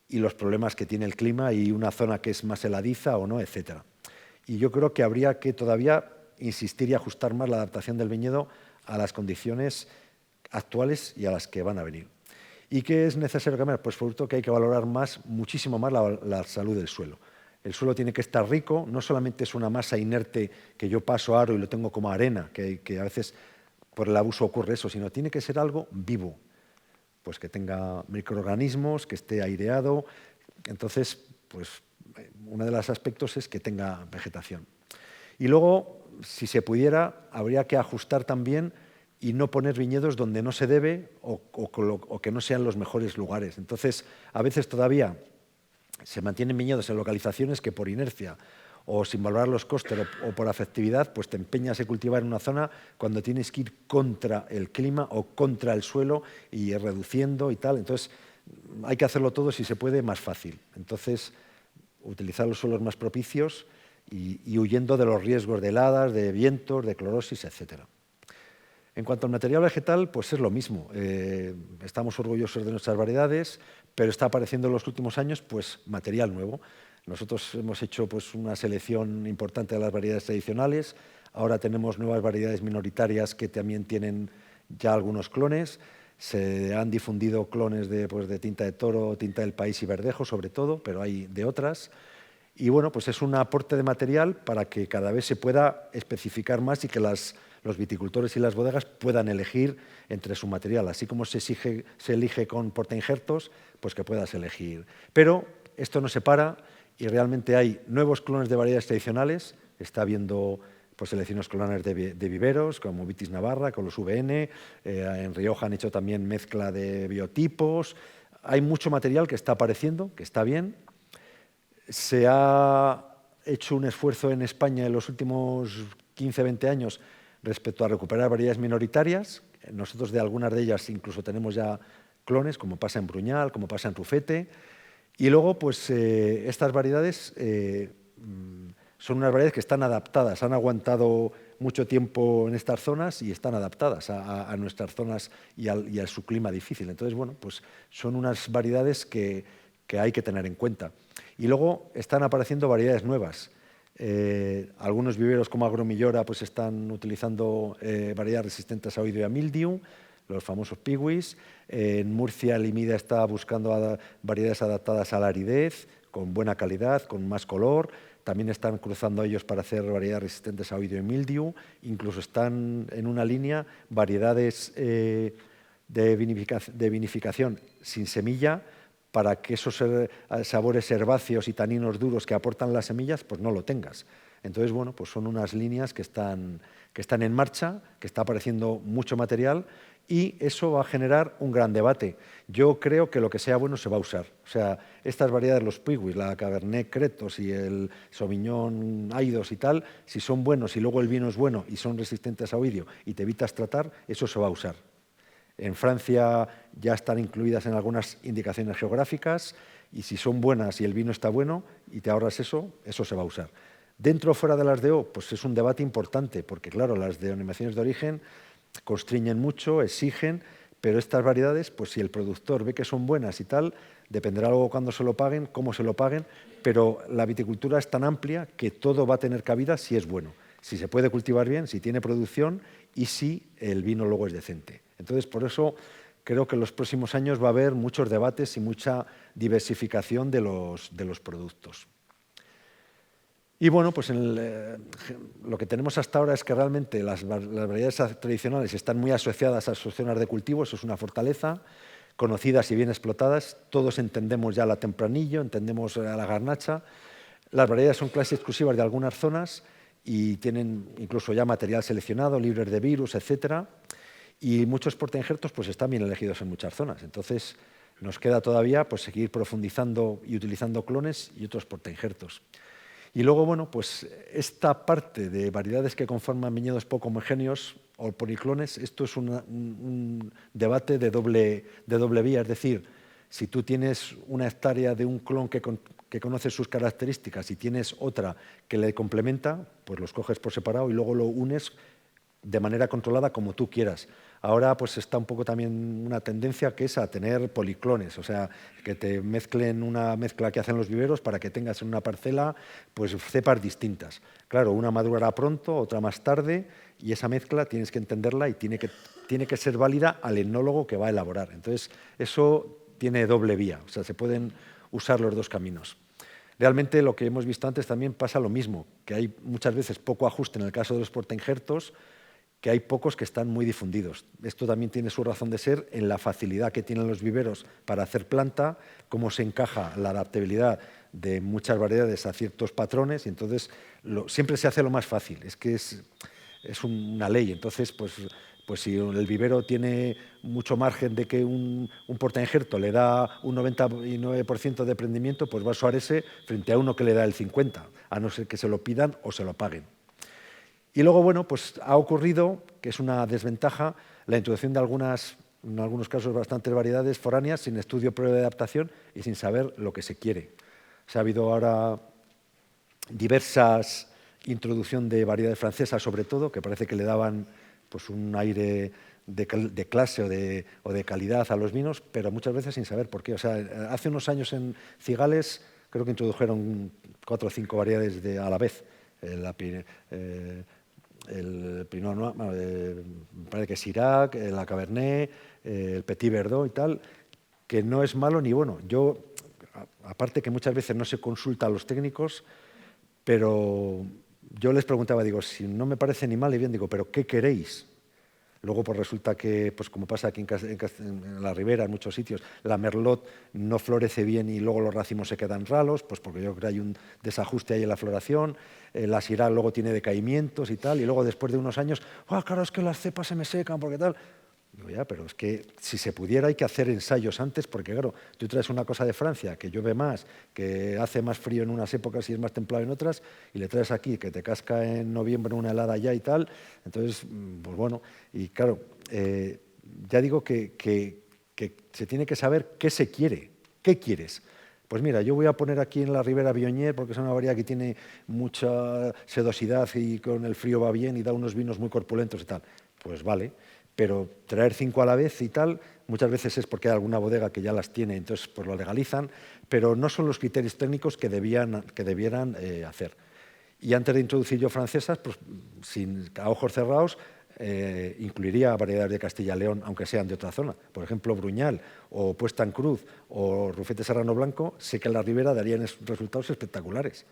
[SPEAKER 2] y los problemas que tiene el clima y una zona que es más heladiza o no, etc. Y yo creo que habría que todavía insistir y ajustar más la adaptación del viñedo a las condiciones actuales y a las que van a venir. ¿Y qué es necesario cambiar? Pues por supuesto que hay que valorar muchísimo más la salud del suelo. El suelo tiene que estar rico, no solamente es una masa inerte que yo paso aro y lo tengo como arena, que a veces por el abuso ocurre eso, sino tiene que ser algo vivo, pues que tenga microorganismos, que esté aireado. Entonces, pues uno de los aspectos es que tenga vegetación. Y luego, si se pudiera, habría que ajustar también y no poner viñedos donde no se debe o que no sean los mejores lugares. Entonces, a veces todavía se mantienen viñedos en localizaciones que por inercia o sin valorar los costes o por afectividad, pues te empeñas a cultivar en una zona cuando tienes que ir contra el clima o contra el suelo y reduciendo y tal. Entonces, hay que hacerlo todo, si se puede, más fácil. Entonces, utilizar los suelos más propicios y huyendo de los riesgos de heladas, de vientos, de clorosis, etc. En cuanto al material vegetal, pues es lo mismo. Estamos orgullosos de nuestras variedades, pero está apareciendo en los últimos años pues, material nuevo. Nosotros hemos hecho pues, una selección importante de las variedades tradicionales. Ahora tenemos nuevas variedades minoritarias que también tienen ya algunos clones. Se han difundido clones de tinta de toro, tinta del país y verdejo, sobre todo, pero hay de otras. Y bueno, pues es un aporte de material para que cada vez se pueda especificar más y que los viticultores y las bodegas puedan elegir entre su material. Así como se elige con portainjertos, pues que puedas elegir. Pero esto no se para y realmente hay nuevos clones de variedades tradicionales. Está habiendo pues, selecciones clones de viveros, como Vitis Navarra, con los VN. En Rioja han hecho también mezcla de biotipos. Hay mucho material que está apareciendo, que está bien. Se ha hecho un esfuerzo en España en los últimos 15, 20 años respecto a recuperar variedades minoritarias. Nosotros de algunas de ellas incluso tenemos ya clones, como pasa en Bruñal, como pasa en Rufete. Y luego, pues estas variedades son unas variedades que están adaptadas, han aguantado mucho tiempo en estas zonas y están adaptadas a nuestras zonas y a su clima difícil. Entonces, bueno, pues son unas variedades que hay que tener en cuenta. Y luego están apareciendo variedades nuevas. Algunos viveros como Agromillora pues están utilizando variedades resistentes a oidio y a mildiu, los famosos piwis. En Murcia, Limida está buscando variedades adaptadas a la aridez, con buena calidad, con más color. También están cruzando ellos para hacer variedades resistentes a oidio y mildiu. Incluso están en una línea variedades de vinificación sin semilla, para que esos sabores herbáceos y taninos duros que aportan las semillas, pues no lo tengas. Entonces, bueno, pues son unas líneas que están en marcha, que está apareciendo mucho material y eso va a generar un gran debate. Yo creo que lo que sea bueno se va a usar. O sea, estas variedades, los piwis, la Cabernet Cretos y el Sauvignon Aidos y tal, si son buenos y luego el vino es bueno y son resistentes a oidio y te evitas tratar, eso se va a usar. En Francia ya están incluidas en algunas indicaciones geográficas y si son buenas y el vino está bueno y te ahorras eso, eso se va a usar. Dentro o fuera de las DO, pues es un debate importante, porque claro, las denominaciones de origen constriñen mucho, exigen, pero estas variedades, pues si el productor ve que son buenas y tal, dependerá luego cuándo se lo paguen, cómo se lo paguen, pero la viticultura es tan amplia que todo va a tener cabida si es bueno, si se puede cultivar bien, si tiene producción y si el vino luego es decente. Entonces, por eso creo que en los próximos años va a haber muchos debates y mucha diversificación de los productos. Y bueno, pues lo que tenemos hasta ahora es que realmente las variedades tradicionales están muy asociadas a sus zonas de cultivo, eso es una fortaleza, conocidas y bien explotadas. Todos entendemos ya la tempranillo, entendemos la garnacha. Las variedades son clases exclusivas de algunas zonas y tienen incluso ya material seleccionado, libres de virus, etcétera. Y muchos portainjertos pues están bien elegidos en muchas zonas. Entonces, nos queda todavía pues, seguir profundizando y utilizando clones y otros portainjertos. Y luego, bueno, pues esta parte de variedades que conforman viñedos poco homogéneos o policlones, esto es un debate de doble vía. Es decir, si tú tienes una hectárea de un clon que conoce sus características y tienes otra que le complementa, pues los coges por separado y luego lo unes de manera controlada como tú quieras. Ahora pues está un poco también una tendencia que es a tener policlones, o sea, que te mezclen una mezcla que hacen los viveros para que tengas en una parcela pues cepas distintas. Claro, una madurará pronto, otra más tarde y esa mezcla tienes que entenderla y tiene que ser válida al enólogo que va a elaborar. Entonces, eso tiene doble vía, o sea, se pueden usar los dos caminos. Realmente lo que hemos visto antes también pasa lo mismo, que hay muchas veces poco ajuste en el caso de los portainjertos, que hay pocos que están muy difundidos. Esto también tiene su razón de ser en la facilidad que tienen los viveros para hacer planta, cómo se encaja la adaptabilidad de muchas variedades a ciertos patrones, y entonces siempre se hace lo más fácil, es que es una ley. Entonces, pues si el vivero tiene mucho margen de que un portainjerto le da un 99% de prendimiento, pues va a usar ese frente a uno que le da el 50%, a no ser que se lo pidan o se lo paguen. Y luego, bueno, pues ha ocurrido, que es una desventaja, la introducción de en algunos casos, bastantes variedades foráneas sin estudio previo de adaptación y sin saber lo que se quiere. Ha habido ahora diversas introducción de variedades francesas, sobre todo, que parece que le daban pues, un aire de clase o de calidad a los vinos, pero muchas veces sin saber por qué. O sea, hace unos años en Cigales creo que introdujeron 4 o 5 variedades a la vez. El Pinot Noir, me parece que Syrah, la Cabernet, el Petit Verdot y tal, que no es malo ni bueno. Yo, aparte que muchas veces no se consulta a los técnicos, pero yo les preguntaba, digo, si no me parece ni mal ni bien, digo, ¿pero qué queréis? Luego pues resulta que, pues como pasa aquí en la Ribera, en muchos sitios, la Merlot no florece bien y luego los racimos se quedan ralos, pues porque yo creo que hay un desajuste ahí en la floración, la Syrah luego tiene decaimientos y tal, y luego después de unos años, claro, es que las cepas se me secan, porque tal. Digo, ya, pero es que si se pudiera hay que hacer ensayos antes, porque claro, tú traes una cosa de Francia que llueve más, que hace más frío en unas épocas y es más templado en otras, y le traes aquí que te casca en noviembre una helada ya y tal, entonces, pues bueno, y claro, ya digo que se tiene que saber qué se quiere, qué quieres. Pues mira, yo voy a poner aquí en la Ribera Bionier, porque es una variedad que tiene mucha sedosidad y con el frío va bien y da unos vinos muy corpulentos y tal. Pues vale, pero traer 5 a la vez y tal, muchas veces es porque hay alguna bodega que ya las tiene, entonces pues lo legalizan, pero no son los criterios técnicos que debieran hacer. Y antes de introducir yo francesas, pues a ojos cerrados, incluiría variedades de Castilla y León, aunque sean de otra zona. Por ejemplo, Bruñal, o Puesta en Cruz, o Rufete Serrano Blanco, sé que en la Ribera darían resultados espectaculares.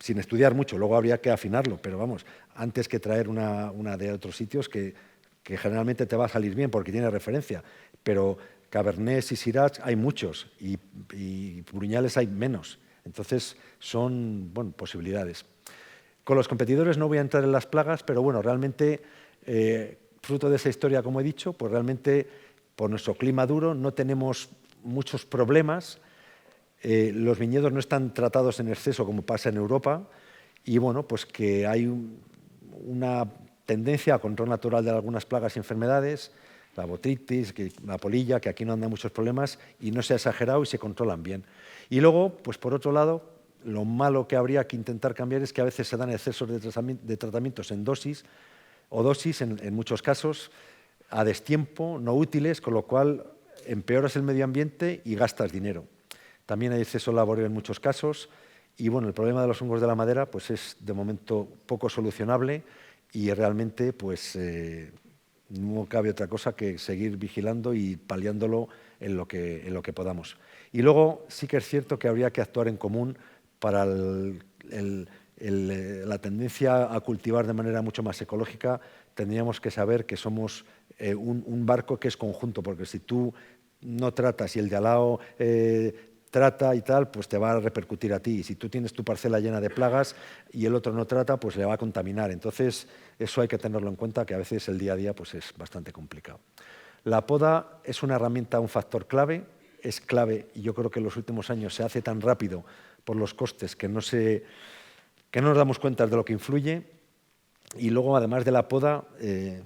[SPEAKER 2] Sin estudiar mucho, luego habría que afinarlo, pero vamos, antes que traer una de otros sitios que generalmente te va a salir bien porque tiene referencia, pero Cabernets y Syrah hay muchos y Bruñales hay menos. Entonces son, bueno, posibilidades. Con los competidores no voy a entrar en las plagas, pero bueno, realmente, fruto de esa historia, como he dicho, pues realmente por nuestro clima duro no tenemos muchos problemas. Los viñedos no están tratados en exceso como pasa en Europa y bueno, pues que hay una tendencia a control natural de algunas plagas y enfermedades, la botritis, la polilla, que aquí no andan muchos problemas y no se ha exagerado y se controlan bien. Y luego, pues por otro lado, lo malo que habría que intentar cambiar es que a veces se dan excesos de tratamientos en dosis o dosis, en muchos casos, a destiempo, no útiles, con lo cual empeoras el medio ambiente y gastas dinero. También hay exceso laboral en muchos casos y bueno, el problema de los hongos de la madera pues es de momento poco solucionable y realmente pues no cabe otra cosa que seguir vigilando y paliándolo en lo que podamos. Y luego sí que es cierto que habría que actuar en común para la tendencia a cultivar de manera mucho más ecológica. Tendríamos que saber que somos un barco que es conjunto, porque si tú no tratas y el de al lado trata y tal, pues te va a repercutir a ti. Y si tú tienes tu parcela llena de plagas y el otro no trata, pues le va a contaminar. Entonces, eso hay que tenerlo en cuenta, que a veces el día a día pues es bastante complicado. La poda es una herramienta, un factor clave, es clave y yo creo que en los últimos años se hace tan rápido por los costes que no nos damos cuenta de lo que influye. Y luego, además de la poda,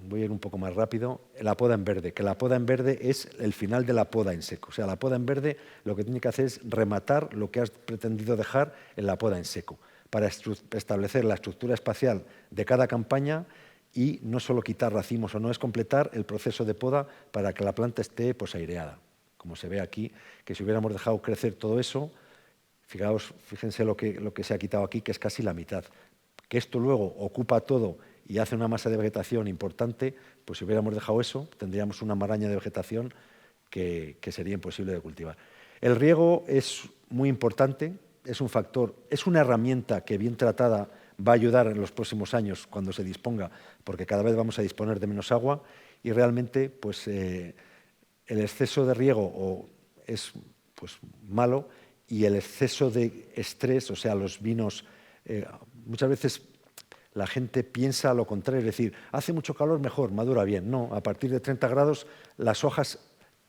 [SPEAKER 2] voy a ir un poco más rápido, la poda en verde, que la poda en verde es el final de la poda en seco. O sea, la poda en verde lo que tiene que hacer es rematar lo que has pretendido dejar en la poda en seco, para establecer la estructura espacial de cada campaña y no solo quitar racimos o no, es completar el proceso de poda para que la planta esté pues, aireada. Como se ve aquí, que si hubiéramos dejado crecer todo eso, fíjense lo que se ha quitado aquí, que es casi la mitad. Que esto luego ocupa todo y hace una masa de vegetación importante, pues si hubiéramos dejado eso, tendríamos una maraña de vegetación que sería imposible de cultivar. El riego es muy importante, es un factor, es una herramienta que bien tratada va a ayudar en los próximos años cuando se disponga, porque cada vez vamos a disponer de menos agua y realmente pues, el exceso de riego es pues, malo y el exceso de estrés, o sea, los vinos, muchas veces la gente piensa lo contrario, es decir, hace mucho calor, mejor, madura bien. No, a partir de 30 grados las hojas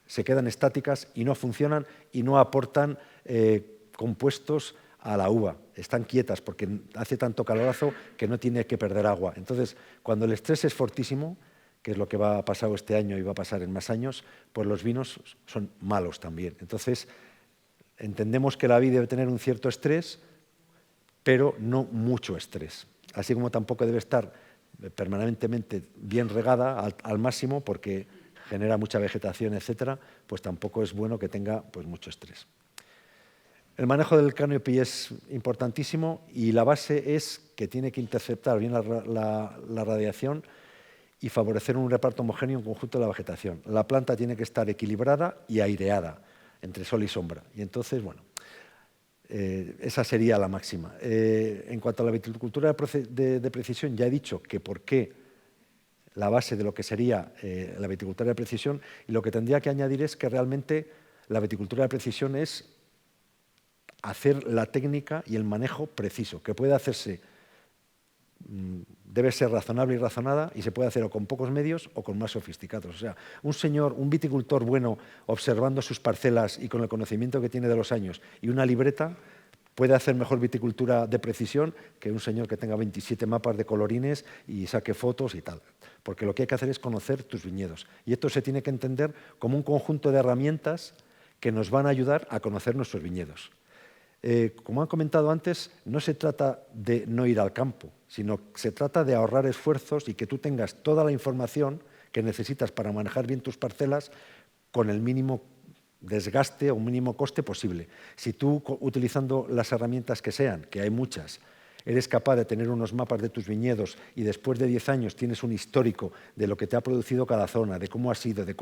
[SPEAKER 2] se quedan estáticas y no funcionan y no aportan compuestos a la uva. Están quietas porque hace tanto calorazo que no tiene que perder agua. Entonces, cuando el estrés es fortísimo, que es lo que va a pasar este año y va a pasar en más años, pues los vinos son malos también. Entonces, entendemos que la vid debe tener un cierto estrés, pero no mucho estrés. Así como tampoco debe estar permanentemente bien regada al máximo porque genera mucha vegetación, etcétera, pues tampoco es bueno que tenga pues, mucho estrés. El manejo del canopy es importantísimo y la base es que tiene que interceptar bien la radiación y favorecer un reparto homogéneo en conjunto de la vegetación. La planta tiene que estar equilibrada y aireada entre sol y sombra. Y entonces, bueno, esa sería la máxima. En cuanto a la viticultura de precisión, ya he dicho que por qué la base de lo que sería la viticultura de precisión, y lo que tendría que añadir es que realmente la viticultura de precisión es hacer la técnica y el manejo preciso, que puede hacerse debe ser razonable y razonada y se puede hacer o con pocos medios o con más sofisticados. O sea, un viticultor bueno, observando sus parcelas y con el conocimiento que tiene de los años y una libreta, puede hacer mejor viticultura de precisión que un señor que tenga 27 mapas de colorines y saque fotos y tal. Porque lo que hay que hacer es conocer tus viñedos. Y esto se tiene que entender como un conjunto de herramientas que nos van a ayudar a conocer nuestros viñedos. Como han comentado antes, no se trata de no ir al campo, sino que se trata de ahorrar esfuerzos y que tú tengas toda la información que necesitas para manejar bien tus parcelas con el mínimo desgaste o mínimo coste posible. Si tú, utilizando las herramientas que sean, que hay muchas, eres capaz de tener unos mapas de tus viñedos y después de 10 años tienes un histórico de lo que te ha producido cada zona, de cómo ha sido, de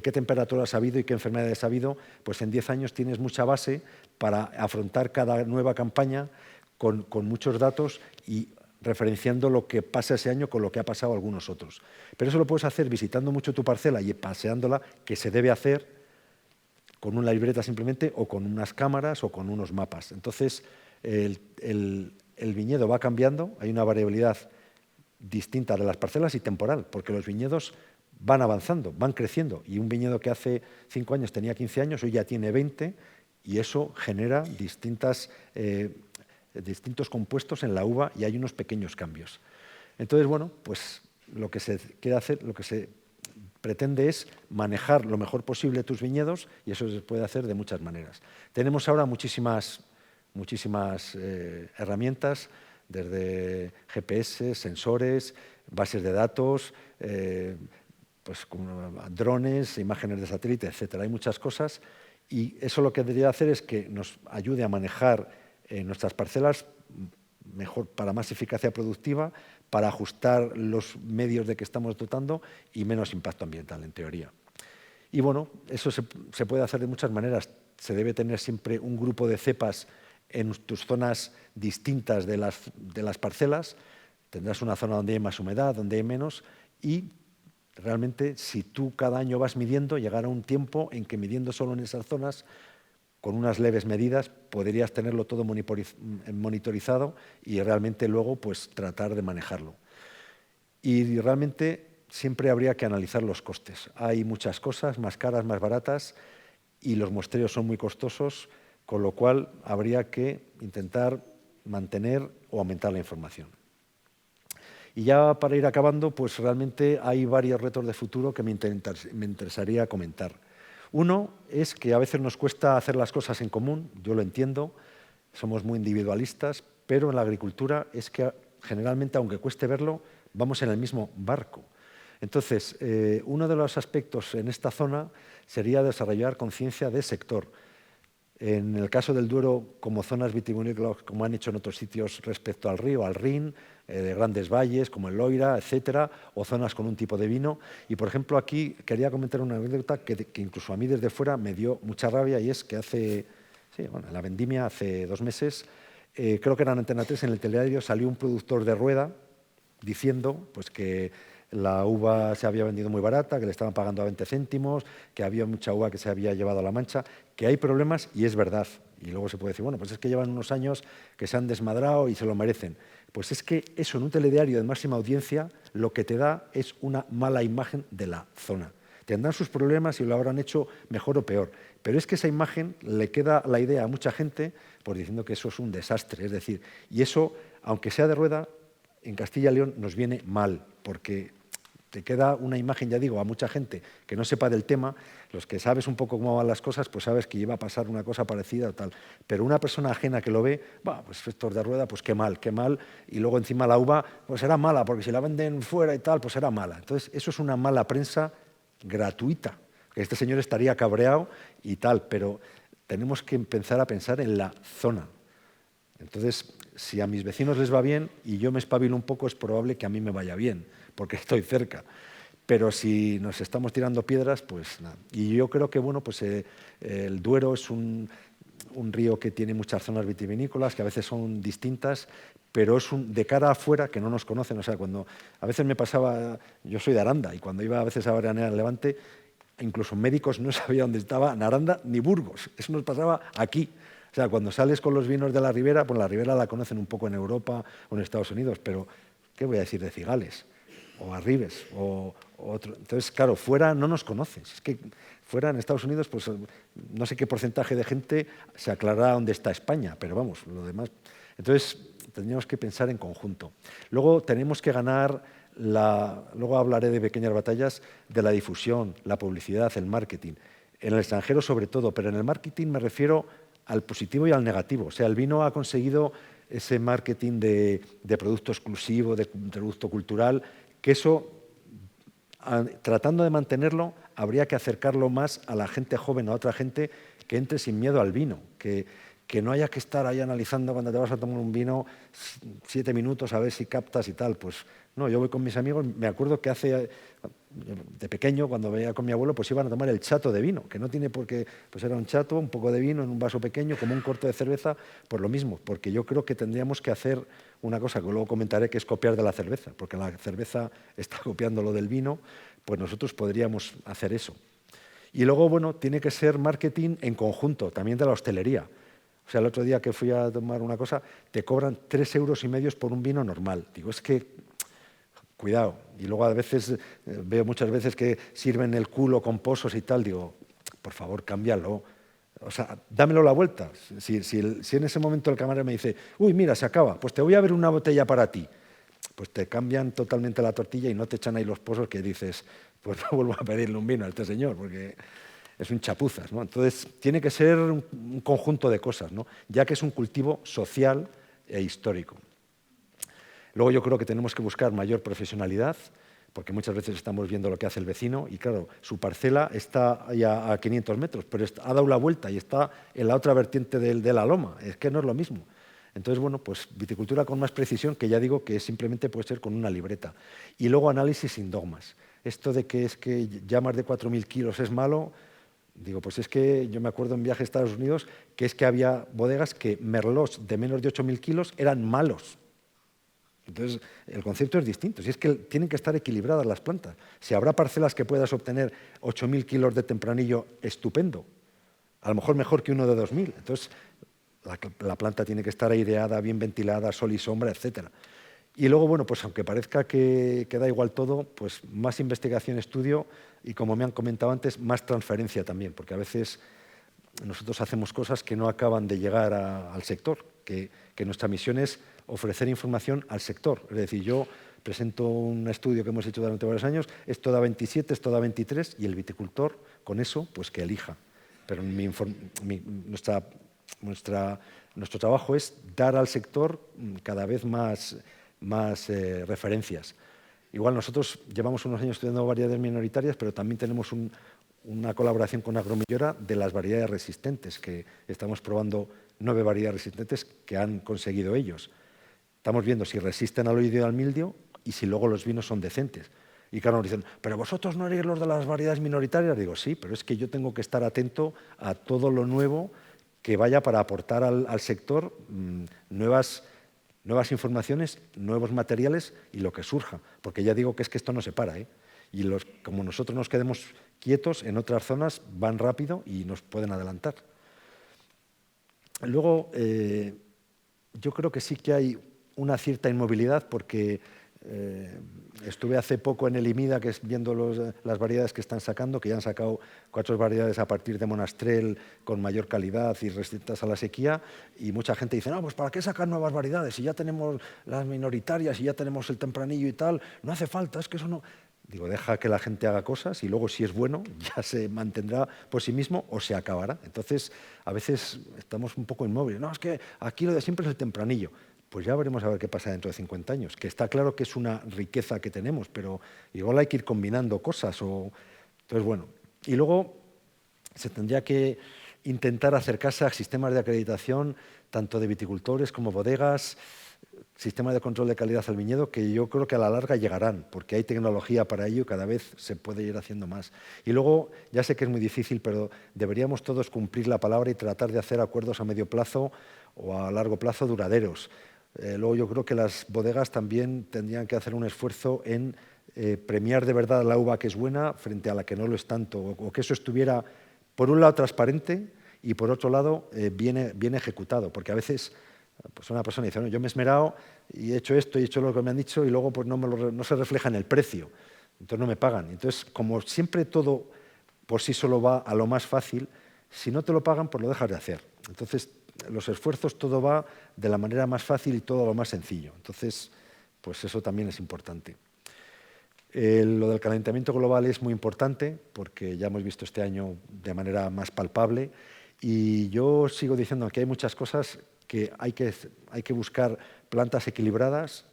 [SPEAKER 2] qué temperaturas ha habido y qué enfermedades ha habido, pues en 10 años tienes mucha base para afrontar cada nueva campaña con muchos datos y referenciando lo que pasa ese año con lo que ha pasado algunos otros. Pero eso lo puedes hacer visitando mucho tu parcela y paseándola, que se debe hacer con una libreta simplemente o con unas cámaras o con unos mapas. Entonces, el viñedo va cambiando, hay una variabilidad distinta de las parcelas y temporal, porque los viñedos van avanzando, van creciendo, y un viñedo que hace 5 años tenía 15 años, hoy ya tiene 20, y eso genera distintos compuestos en la uva y hay unos pequeños cambios. Entonces, bueno, pues lo que se quiere hacer, lo que se pretende es manejar lo mejor posible tus viñedos y eso se puede hacer de muchas maneras. Tenemos ahora muchísimas herramientas, desde GPS, sensores, bases de datos, pues como drones, imágenes de satélite, etcétera. Hay muchas cosas y eso lo que debería hacer es que nos ayude a manejar nuestras parcelas mejor, para más eficacia productiva, para ajustar los medios de que estamos dotando y menos impacto ambiental, en teoría. Y bueno, eso se puede hacer de muchas maneras. Se debe tener siempre un grupo de cepas en tus zonas distintas de las parcelas. Tendrás una zona donde hay más humedad, donde hay menos, y realmente si tú cada año vas midiendo, llegará un tiempo en que midiendo solo en esas zonas, con unas leves medidas, podrías tenerlo todo monitorizado y realmente luego pues tratar de manejarlo. Y realmente siempre habría que analizar los costes. Hay muchas cosas, más caras, más baratas, y los muestreos son muy costosos, con lo cual habría que intentar mantener o aumentar la información. Y ya para ir acabando, pues realmente hay varios retos de futuro que me interesaría comentar. Uno es que a veces nos cuesta hacer las cosas en común, yo lo entiendo, somos muy individualistas, pero en la agricultura es que generalmente, aunque cueste verlo, vamos en el mismo barco. Entonces, uno de los aspectos en esta zona sería desarrollar conciencia de sector. En el caso del Duero, como zonas vitivinícolas, como han hecho en otros sitios respecto al río, al Rin, de grandes valles como el Loira, etcétera, o zonas con un tipo de vino. Y, por ejemplo, aquí quería comentar una anécdota que incluso a mí desde fuera me dio mucha rabia, y es que en la vendimia, hace 2 meses, creo que era en Antena 3, en el telediario, salió un productor de Rueda diciendo pues, que la uva se había vendido muy barata, que le estaban pagando a 20 céntimos, que había mucha uva que se había llevado a La Mancha, que hay problemas y es verdad. Y luego se puede decir, bueno, pues es que llevan unos años que se han desmadrado y se lo merecen. Pues es que eso en un telediario de máxima audiencia lo que te da es una mala imagen de la zona. Tendrán sus problemas y lo habrán hecho mejor o peor, pero es que esa imagen le queda la idea a mucha gente pues diciendo que eso es un desastre. Es decir, y eso, aunque sea de Rueda, en Castilla y León nos viene mal, porque te queda una imagen, ya digo, a mucha gente que no sepa del tema. Los que sabes un poco cómo van las cosas, pues sabes que iba a pasar una cosa parecida o tal. Pero una persona ajena que lo ve, pues estos de Rueda, pues qué mal, y luego encima la uva, pues será mala, porque si la venden fuera y tal, pues será mala. Entonces, eso es una mala prensa gratuita, que este señor estaría cabreado y tal, pero tenemos que empezar a pensar en la zona. Entonces, si a mis vecinos les va bien y yo me espabilo un poco, es probable que a mí me vaya bien, porque estoy cerca. Pero si nos estamos tirando piedras, pues nada. Y yo creo que bueno, pues, el Duero es un río que tiene muchas zonas vitivinícolas, que a veces son distintas, pero es de cara afuera, que no nos conocen. O sea, cuando a veces me pasaba, yo soy de Aranda, y cuando iba a veces a veranear al Levante, incluso médicos no sabían dónde estaba ni Aranda ni Burgos. Eso nos pasaba aquí. O sea, cuando sales con los vinos de la Ribera, pues la Ribera la conocen un poco en Europa o en Estados Unidos, pero ¿qué voy a decir de Cigales? O Arribes, o otro. Entonces, claro, fuera no nos conocen. Es que fuera en Estados Unidos, pues no sé qué porcentaje de gente se aclarará dónde está España, pero vamos, lo demás. Entonces, tendríamos que pensar en conjunto. Luego tenemos que ganar, luego hablaré de pequeñas batallas, de la difusión, la publicidad, el marketing. En el extranjero sobre todo, pero en el marketing me refiero al positivo y al negativo. O sea, el vino ha conseguido ese marketing de producto exclusivo, de producto cultural, que eso, tratando de mantenerlo, habría que acercarlo más a la gente joven, a otra gente que entre sin miedo al vino, que no haya que estar ahí analizando cuando te vas a tomar un vino 7 minutos a ver si captas y tal. Pues no, yo voy con mis amigos, me acuerdo que de pequeño, cuando veía con mi abuelo, pues iban a tomar el chato de vino, que no tiene por qué, pues era un chato, un poco de vino en un vaso pequeño, como un corto de cerveza, por lo mismo, porque yo creo que tendríamos que hacer una cosa que luego comentaré, que es copiar de la cerveza, porque la cerveza está copiando lo del vino, pues nosotros podríamos hacer eso. Y luego, bueno, tiene que ser marketing en conjunto, también de la hostelería. O sea, el otro día que fui a tomar una cosa, te cobran 3,5 € por un vino normal. Digo, es que, cuidado. Y luego a veces, veo muchas veces que sirven el culo con pozos y tal. Digo, por favor, cámbialo. O sea, dámelo la vuelta. Si en ese momento el camarero me dice, uy, mira, se acaba, pues te voy a ver una botella para ti. Pues te cambian totalmente la tortilla y no te echan ahí los pozos que dices, pues no vuelvo a pedirle un vino a este señor, porque es un chapuzas, ¿no? Entonces, tiene que ser un conjunto de cosas, ¿no? Ya que es un cultivo social e histórico. Luego yo creo que tenemos que buscar mayor profesionalidad, porque muchas veces estamos viendo lo que hace el vecino y, claro, su parcela está ya a 500 metros, pero ha dado la vuelta y está en la otra vertiente de la loma. Es que no es lo mismo. Entonces, bueno, pues viticultura con más precisión, que ya digo que simplemente puede ser con una libreta. Y luego análisis sin dogmas. Esto de que es que ya más de 4.000 kilos es malo, digo, pues es que yo me acuerdo en viaje a Estados Unidos que es que había bodegas que merlots de menos de 8.000 kilos eran malos. Entonces, el concepto es distinto. Si es que tienen que estar equilibradas las plantas. Si habrá parcelas que puedas obtener 8.000 kilos de tempranillo, estupendo. A lo mejor mejor que uno de 2.000. Entonces, la planta tiene que estar aireada, bien ventilada, sol y sombra, etc. Y luego, bueno, pues aunque parezca que da igual todo, pues más investigación, estudio y, como me han comentado antes, más transferencia también, porque a veces nosotros hacemos cosas que no acaban de llegar al sector, que nuestra misión es ofrecer información al sector. Es decir, yo presento un estudio que hemos hecho durante varios años, esto da 27, esto da 23, y el viticultor, con eso, pues que elija. Pero nuestro trabajo es dar al sector cada vez más referencias. Igual nosotros llevamos unos años estudiando variedades minoritarias, pero también tenemos una colaboración con Agromillora de las variedades resistentes, que estamos probando 9 variedades resistentes que han conseguido ellos. Estamos viendo si resisten al oído y al mildio y si luego los vinos son decentes. Y claro, nos dicen, pero vosotros no eréis los de las variedades minoritarias. Digo, sí, pero es que yo tengo que estar atento a todo lo nuevo que vaya para aportar al sector nuevas informaciones, nuevos materiales y lo que surja. Porque ya digo que es que esto no se para, ¿eh? Y como nosotros nos quedemos quietos, en otras zonas van rápido y nos pueden adelantar. Luego, yo creo que sí que hay una cierta inmovilidad, porque estuve hace poco en el IMIDA, que es viendo las variedades que están sacando, que ya han sacado 4 variedades a partir de Monastrell con mayor calidad y resistentes a la sequía, y mucha gente dice, no, pues ¿para qué sacar nuevas variedades? Si ya tenemos las minoritarias y ya tenemos el tempranillo y tal, no hace falta, es que eso no... Digo, deja que la gente haga cosas y luego, si es bueno, ya se mantendrá por sí mismo o se acabará. Entonces, a veces estamos un poco inmóviles. No, es que aquí lo de siempre es el tempranillo. Pues ya veremos a ver qué pasa dentro de 50 años, que está claro que es una riqueza que tenemos, pero igual hay que ir combinando cosas. Entonces, bueno. Y luego se tendría que intentar acercarse a sistemas de acreditación, tanto de viticultores como bodegas, sistemas de control de calidad al viñedo, que yo creo que a la larga llegarán, porque hay tecnología para ello y cada vez se puede ir haciendo más. Y luego, ya sé que es muy difícil, pero deberíamos todos cumplir la palabra y tratar de hacer acuerdos a medio plazo o a largo plazo duraderos. Luego yo creo que las bodegas también tendrían que hacer un esfuerzo en premiar de verdad la uva que es buena frente a la que no lo es tanto, o que eso estuviera, por un lado, transparente y, por otro lado, bien ejecutado, porque a veces Pues una persona dice, no, yo me he esmerado y he hecho esto y he hecho lo que me han dicho y luego pues no se refleja en el precio, entonces no me pagan. Entonces, como siempre todo por sí solo va a lo más fácil, si no te lo pagan, pues lo dejas de hacer. Entonces, los esfuerzos, todo va de la manera más fácil y todo a lo más sencillo. Entonces, pues eso también es importante. Lo del calentamiento global es muy importante porque ya hemos visto este año de manera más palpable y yo sigo diciendo que hay muchas cosas que hay que buscar plantas equilibradas,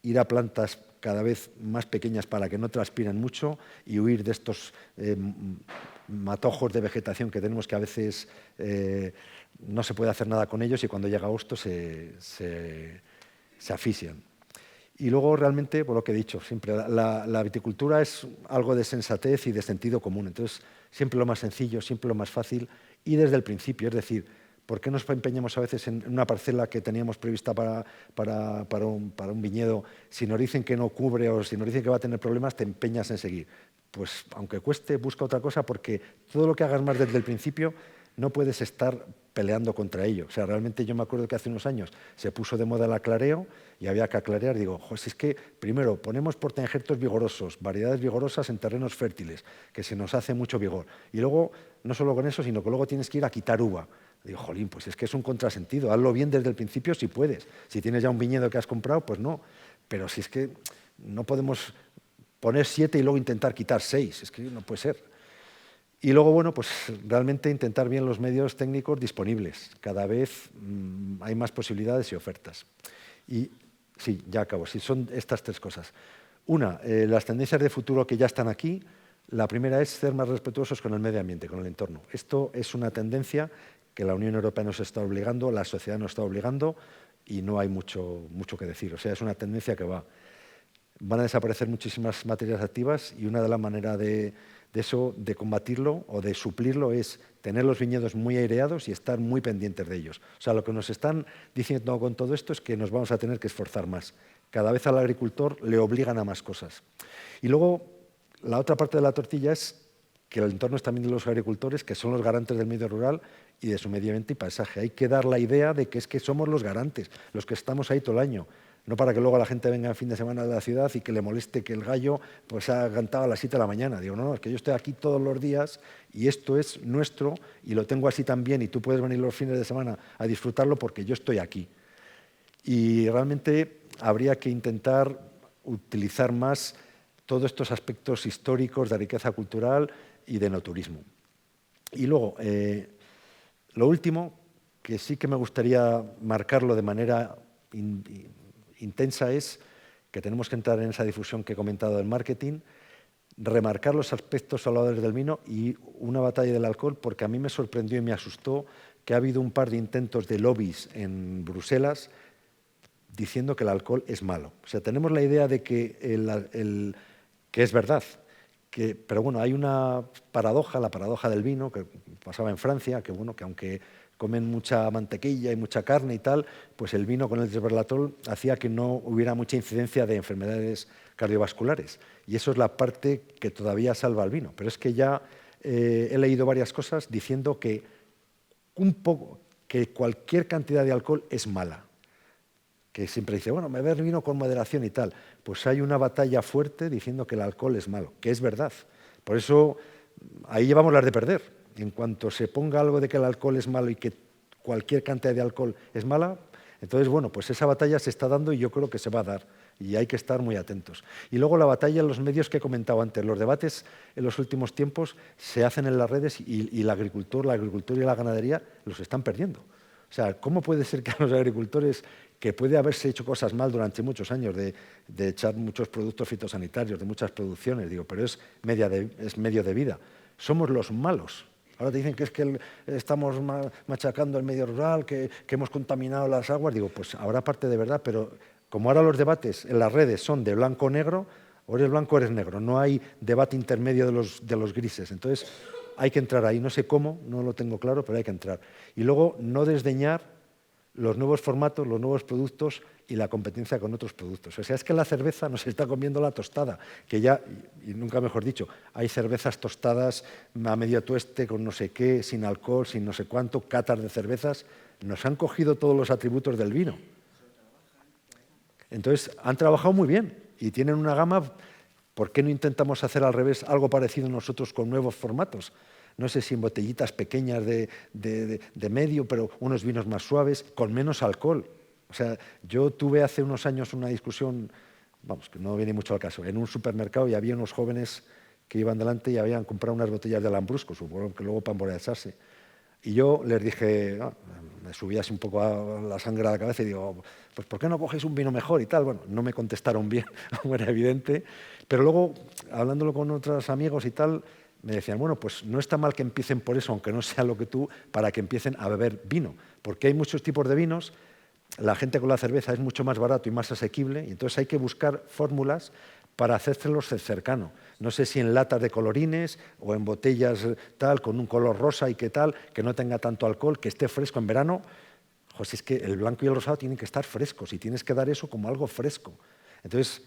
[SPEAKER 2] ir a plantas cada vez más pequeñas para que no transpiren mucho y huir de estos matojos de vegetación que tenemos que a veces no se puede hacer nada con ellos y cuando llega agosto se asfixian. Y luego realmente, por lo que he dicho, siempre la viticultura es algo de sensatez y de sentido común. Entonces, siempre lo más sencillo, siempre lo más fácil y desde el principio. Es decir, ¿por qué nos empeñamos a veces en una parcela que teníamos prevista para un viñedo? Si nos dicen que no cubre o si nos dicen que va a tener problemas, te empeñas en seguir. Pues aunque cueste, busca otra cosa porque todo lo que hagas más desde el principio no puedes estar peleando contra ello. O sea, realmente yo me acuerdo que hace unos años se puso de moda el aclareo y había que aclarear. Digo, si es que primero ponemos portainjertos vigorosos, variedades vigorosas en terrenos fértiles, que se nos hace mucho vigor. Y luego, no solo con eso, sino que luego tienes que ir a quitar uva. Digo, jolín, pues es que es un contrasentido. Hazlo bien desde el principio si puedes. Si tienes ya un viñedo que has comprado, pues no. Pero si es que no podemos poner 7 y luego intentar quitar 6. Es que no puede ser. Y luego, bueno, pues realmente intentar bien los medios técnicos disponibles. Cada vez hay más posibilidades y ofertas. Y sí, ya acabo. Sí, son estas 3 cosas. Una, las tendencias de futuro que ya están aquí. La primera es ser más respetuosos con el medio ambiente, con el entorno. Esto es una tendencia que la Unión Europea nos está obligando, la sociedad nos está obligando y no hay mucho que decir. O sea, es una tendencia que va. Van a desaparecer muchísimas materias activas y una de las maneras de combatirlo o de suplirlo es tener los viñedos muy aireados y estar muy pendientes de ellos. O sea, lo que nos están diciendo con todo esto es que nos vamos a tener que esforzar más. Cada vez al agricultor le obligan a más cosas. Y luego, la otra parte de la tortilla es que el entorno es también de los agricultores, que son los garantes del medio rural y de su medio ambiente y paisaje. Hay que dar la idea de que es que somos los garantes, los que estamos ahí todo el año. No para que luego la gente venga en fin de semana de la ciudad y que le moleste que el gallo pues ha cantado a las 7 de la mañana. Digo, no, es que yo estoy aquí todos los días y esto es nuestro y lo tengo así también y tú puedes venir los fines de semana a disfrutarlo porque yo estoy aquí. Y realmente habría que intentar utilizar más todos estos aspectos históricos de riqueza cultural y de no turismo. Y luego, lo último, que sí que me gustaría marcarlo de manera intensa es que tenemos que entrar en esa difusión que he comentado del marketing, remarcar los aspectos salvadores del vino y una batalla del alcohol, porque a mí me sorprendió y me asustó que ha habido un par de intentos de lobbies en Bruselas diciendo que el alcohol es malo. O sea, tenemos la idea de que, que es verdad, pero bueno, hay una paradoja, la paradoja del vino, que pasaba en Francia, que bueno, que aunque comen mucha mantequilla y mucha carne y tal, pues el vino con el resveratrol hacía que no hubiera mucha incidencia de enfermedades cardiovasculares. Y eso es la parte que todavía salva al vino. Pero es que ya he leído varias cosas diciendo que cualquier cantidad de alcohol es mala. Que siempre dice, bueno, beber vino con moderación y tal. Pues hay una batalla fuerte diciendo que el alcohol es malo, que es verdad. Por eso ahí llevamos las de perder. En cuanto se ponga algo de que el alcohol es malo y que cualquier cantidad de alcohol es mala, entonces, bueno, pues esa batalla se está dando y yo creo que se va a dar y hay que estar muy atentos. Y luego la batalla en los medios que he comentado antes, los debates en los últimos tiempos se hacen en las redes y la agricultura y la ganadería los están perdiendo. O sea, ¿cómo puede ser que a los agricultores, que puede haberse hecho cosas mal durante muchos años, de echar muchos productos fitosanitarios, de muchas producciones, digo, pero es medio de vida, somos los malos? Ahora te dicen que es que estamos machacando el medio rural, que hemos contaminado las aguas. Digo, pues habrá parte de verdad, pero como ahora los debates en las redes son de blanco o negro, o eres blanco o eres negro. No hay debate intermedio de los grises. Entonces hay que entrar ahí. No sé cómo, no lo tengo claro, pero hay que entrar. Y luego no desdeñar los nuevos formatos, los nuevos productos y la competencia con otros productos. O sea, es que la cerveza nos está comiendo la tostada, que ya, y nunca mejor dicho, hay cervezas tostadas a medio tueste, con no sé qué, sin alcohol, sin no sé cuánto, catas de cervezas. Nos han cogido todos los atributos del vino. Entonces, han trabajado muy bien y tienen una gama. ¿Por qué no intentamos hacer al revés algo parecido nosotros con nuevos formatos? No sé si en botellitas pequeñas de medio, pero unos vinos más suaves, con menos alcohol. O sea, yo tuve hace unos años una discusión, vamos, que no viene mucho al caso, en un supermercado y había unos jóvenes que iban delante y habían comprado unas botellas de Lambrusco, supongo que luego para emborracharse. Y yo les dije, me subía así un poco a la sangre a la cabeza y digo, pues ¿por qué no cogéis un vino mejor y tal? Bueno, no me contestaron bien, como era evidente, pero luego, hablándolo con otros amigos y tal, me decían, bueno, pues no está mal que empiecen por eso, aunque no sea lo que tú, para que empiecen a beber vino, porque hay muchos tipos de vinos, la gente con la cerveza es mucho más barato y más asequible, y entonces hay que buscar fórmulas para hacérselos cercano. No sé si en latas de colorines o en botellas tal, con un color rosa y qué tal, que no tenga tanto alcohol, que esté fresco en verano. Pues es que el blanco y el rosado tienen que estar frescos y tienes que dar eso como algo fresco. Entonces,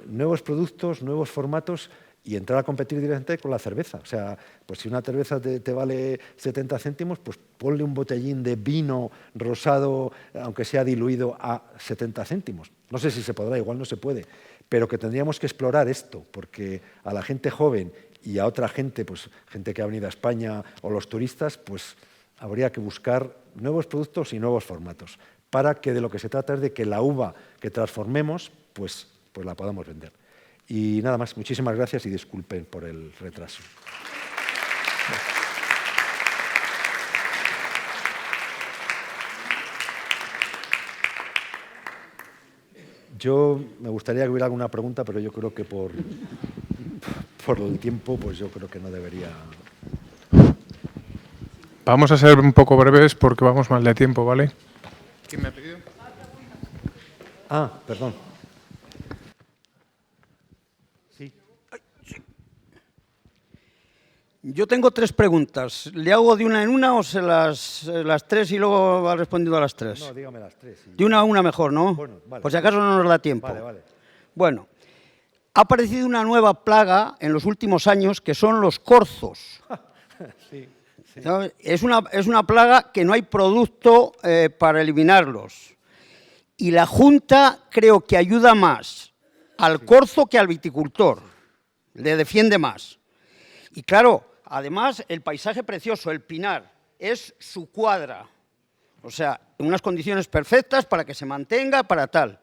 [SPEAKER 2] nuevos productos, nuevos formatos y entrar a competir directamente con la cerveza. O sea, pues si una cerveza te vale 70 céntimos, pues ponle un botellín de vino rosado, aunque sea diluido, a 70 céntimos. No sé si se podrá, igual no se puede, pero que tendríamos que explorar esto, porque a la gente joven y a otra gente, pues gente que ha venido a España o los turistas, pues habría que buscar nuevos productos y nuevos formatos, para que de lo que se trata es de que la uva que transformemos, pues la podamos vender. Y nada más, muchísimas gracias y disculpen por el retraso. Yo me gustaría que hubiera alguna pregunta, pero yo creo que por el tiempo, pues yo creo que no debería.
[SPEAKER 3] Vamos a ser un poco breves porque vamos mal de tiempo, ¿vale? ¿Quién me ha pedido?
[SPEAKER 2] Ah, perdón. Sí.
[SPEAKER 4] Yo tengo 3 preguntas. ¿Le hago de una en una o se las 3 y luego va respondiendo a las 3?
[SPEAKER 2] No, dígame las 3. Sí.
[SPEAKER 4] De una a una mejor, ¿no?
[SPEAKER 2] Bueno, vale.
[SPEAKER 4] Por si acaso no nos da tiempo.
[SPEAKER 2] Vale.
[SPEAKER 4] Bueno, ha aparecido una nueva plaga en los últimos años que son los corzos.
[SPEAKER 2] Sí.
[SPEAKER 4] Es una plaga que no hay producto para eliminarlos. Y la Junta creo que ayuda más al corzo que al viticultor. Le defiende más. Y claro, además el paisaje precioso, el pinar, es su cuadra. O sea, en unas condiciones perfectas para que se mantenga, para tal.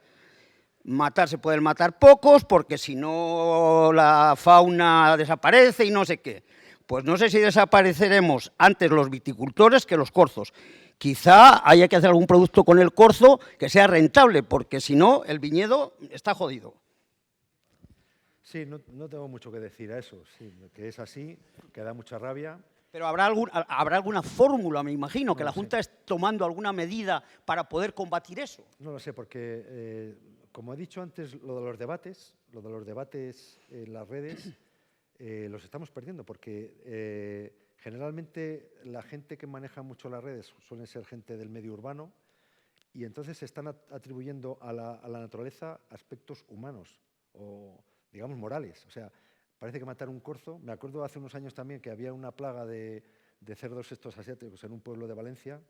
[SPEAKER 4] Matar se pueden matar pocos porque si no la fauna desaparece y no sé qué. Pues no sé si desapareceremos antes los viticultores que los corzos. Quizá haya que hacer algún producto con el corzo que sea rentable, porque si no, el viñedo está jodido.
[SPEAKER 2] Sí, no tengo mucho que decir a eso. Sí, que es así, que da mucha rabia.
[SPEAKER 4] Pero habrá alguna fórmula, me imagino, que
[SPEAKER 2] No
[SPEAKER 4] la
[SPEAKER 2] lo
[SPEAKER 4] Junta esté tomando alguna medida para poder combatir eso.
[SPEAKER 2] No lo sé, porque, como he dicho antes, lo de los debates en las redes, los estamos perdiendo, porque generalmente la gente que maneja mucho las redes suele ser gente del medio urbano y entonces se están atribuyendo a la naturaleza aspectos humanos o, digamos, morales. O sea, parece que matar un corzo. Me acuerdo hace unos años también que había una plaga de cerdos estos asiáticos en un pueblo de Valencia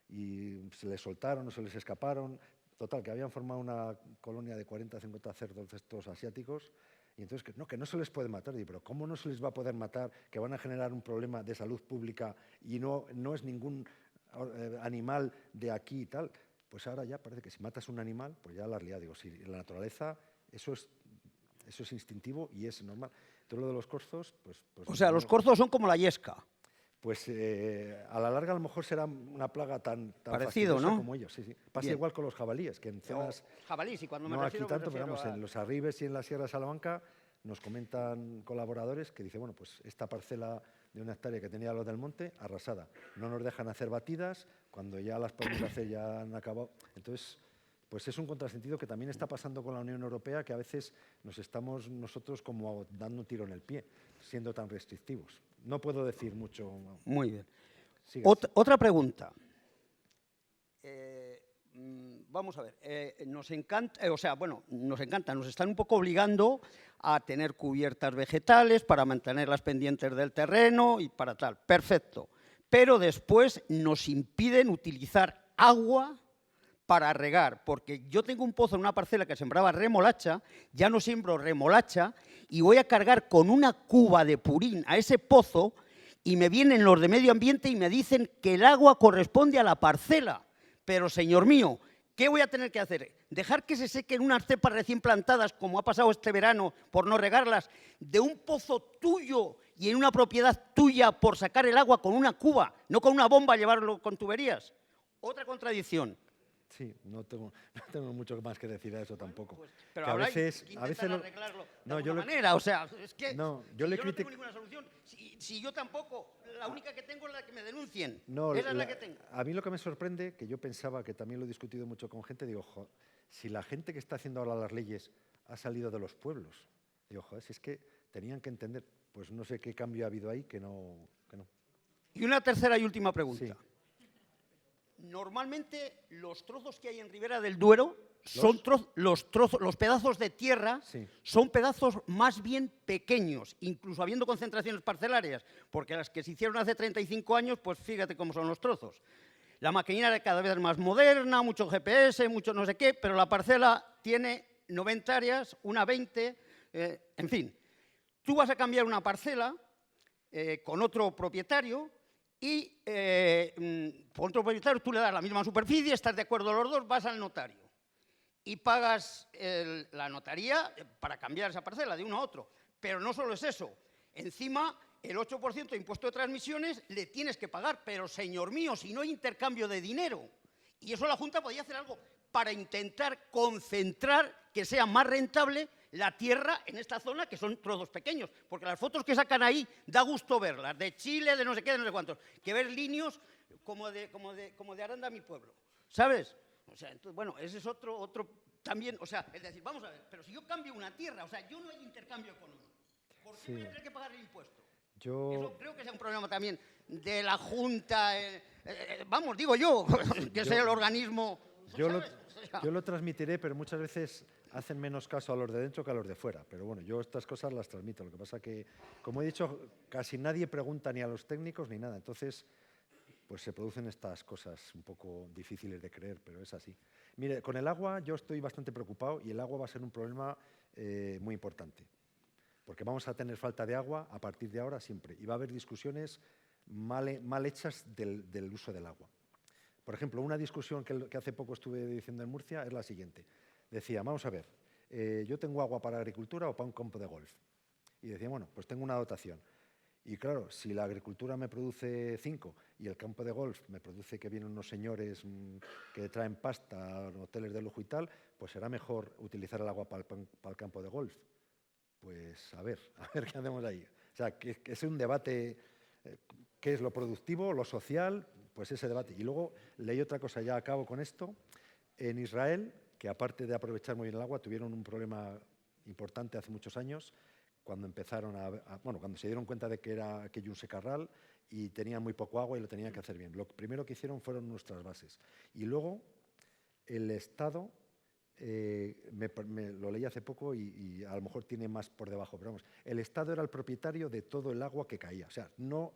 [SPEAKER 2] y se les soltaron o se les escaparon. Total, que habían formado una colonia de 40 o 50 cerdos de estos asiáticos y entonces que no se les puede matar. Digo, pero ¿cómo no se les va a poder matar? Que van a generar un problema de salud pública y no es ningún animal de aquí y tal. Pues ahora ya parece que si matas un animal, pues ya la has liado. Digo, si en la naturaleza eso es instintivo y es normal. Entonces lo de los corzos, pues
[SPEAKER 4] o sea, los corzos son como la yesca.
[SPEAKER 2] Pues a la larga a lo mejor será una plaga tan
[SPEAKER 4] parecido,
[SPEAKER 2] fastidiosa,
[SPEAKER 4] ¿no?
[SPEAKER 2] como ellos. Sí. Pasa
[SPEAKER 4] Bien.
[SPEAKER 2] igual con los jabalíes, que en zonas...
[SPEAKER 4] Jabalíes, y cuando me
[SPEAKER 2] no
[SPEAKER 4] refiero,
[SPEAKER 2] aquí tanto,
[SPEAKER 4] me
[SPEAKER 2] pero
[SPEAKER 4] refiero
[SPEAKER 2] vamos, en los Arribes y en la Sierra de Salamanca nos comentan colaboradores que dicen, bueno, pues esta parcela de 1 hectárea que tenía los del monte, arrasada. No nos dejan hacer batidas, cuando ya las podemos hacer ya han acabado. Entonces, pues es un contrasentido que también está pasando con la Unión Europea, que a veces nos estamos nosotros como dando un tiro en el pie, siendo tan restrictivos. No puedo decir mucho.
[SPEAKER 4] Muy bien.
[SPEAKER 2] Sigue.
[SPEAKER 4] Otra pregunta. vamos a ver, nos encanta, nos están un poco obligando a tener cubiertas vegetales para mantener las pendientes del terreno y para tal, perfecto. Pero después nos impiden utilizar agua para regar, porque yo tengo un pozo en una parcela que sembraba remolacha, ya no siembro remolacha y voy a cargar con una cuba de purín a ese pozo y me vienen los de medio ambiente y me dicen que el agua corresponde a la parcela. Pero, señor mío, ¿qué voy a tener que hacer? ¿Dejar que se sequen unas cepas recién plantadas, como ha pasado este verano, por no regarlas, de un pozo tuyo y en una propiedad tuya por sacar el agua con una cuba, no con una bomba llevarlo con tuberías? Otra contradicción.
[SPEAKER 2] Sí, no tengo mucho más que decir a eso tampoco.
[SPEAKER 4] Pero
[SPEAKER 2] Que
[SPEAKER 4] ahora hay que intentar arreglarlo de alguna manera. O sea, es que
[SPEAKER 2] no,
[SPEAKER 4] yo no tengo ninguna solución. Si yo tampoco, la única que tengo es la que me denuncien.
[SPEAKER 2] No,
[SPEAKER 4] esa es la que tengo.
[SPEAKER 2] A mí lo que me sorprende, que yo pensaba, que también lo he discutido mucho con gente, digo, si la gente que está haciendo ahora las leyes ha salido de los pueblos, digo, joder, si es que tenían que entender, pues no sé qué cambio ha habido ahí que no.
[SPEAKER 4] Y una tercera y última pregunta.
[SPEAKER 2] Sí.
[SPEAKER 4] Normalmente los trozos que hay en Ribera del Duero son los pedazos de tierra,
[SPEAKER 2] sí,
[SPEAKER 4] son pedazos más bien pequeños, incluso habiendo concentraciones parcelarias, porque las que se hicieron hace 35 años, pues fíjate cómo son los trozos. La maquinaria cada vez más moderna, mucho GPS, mucho no sé qué, pero la parcela tiene 90 áreas, una 20, en fin. Tú vas a cambiar una parcela con otro propietario y por otro propietario tú le das la misma superficie, estás de acuerdo los dos, vas al notario y pagas la notaría para cambiar esa parcela de uno a otro. Pero no solo es eso, encima el 8% de impuesto de transmisiones le tienes que pagar, pero señor mío, si no hay intercambio de dinero. Y eso la Junta podría hacer algo para intentar concentrar que sea más rentable la tierra en esta zona, que son trozos pequeños, porque las fotos que sacan ahí da gusto verlas, de Chile, de no sé qué, de no sé cuántos, que ver líneas como de Aranda, mi pueblo, ¿sabes? O sea, entonces, bueno, ese es otro también, o sea, es decir, vamos a ver, pero si yo cambio una tierra, o sea, yo no hay intercambio económico, ¿por qué voy a tener que pagar el impuesto? Eso creo que es un problema también de la Junta, vamos, digo yo, que es el organismo.
[SPEAKER 2] Yo lo transmitiré, pero muchas veces hacen menos caso a los de dentro que a los de fuera. Pero bueno, yo estas cosas las transmito. Lo que pasa que, como he dicho, casi nadie pregunta ni a los técnicos ni nada. Entonces, pues se producen estas cosas un poco difíciles de creer, pero es así. Mire, con el agua yo estoy bastante preocupado y el agua va a ser un problema muy importante. Porque vamos a tener falta de agua a partir de ahora siempre. Y va a haber discusiones mal hechas del uso del agua. Por ejemplo, una discusión que hace poco estuve diciendo en Murcia es la siguiente. Decía, vamos a ver, yo tengo agua para agricultura o para un campo de golf. Y decía, bueno, pues tengo una dotación. Y claro, si la agricultura me produce 5 y el campo de golf me produce que vienen unos señores que traen pasta, hoteles de lujo y tal, pues será mejor utilizar el agua para el campo de golf. Pues a ver qué hacemos ahí. O sea, que es un debate, ¿qué es lo productivo, lo social? Pues ese debate. Y luego leí otra cosa, ya acabo con esto. En Israel, que aparte de aprovechar muy bien el agua, tuvieron un problema importante hace muchos años, cuando empezaron cuando se dieron cuenta de que era aquello un secarral y tenían muy poco agua y lo tenían que hacer bien. Lo primero que hicieron fueron nuestras bases. Y luego el Estado, lo leí hace poco y a lo mejor tiene más por debajo, pero vamos, el Estado era el propietario de todo el agua que caía. O sea, no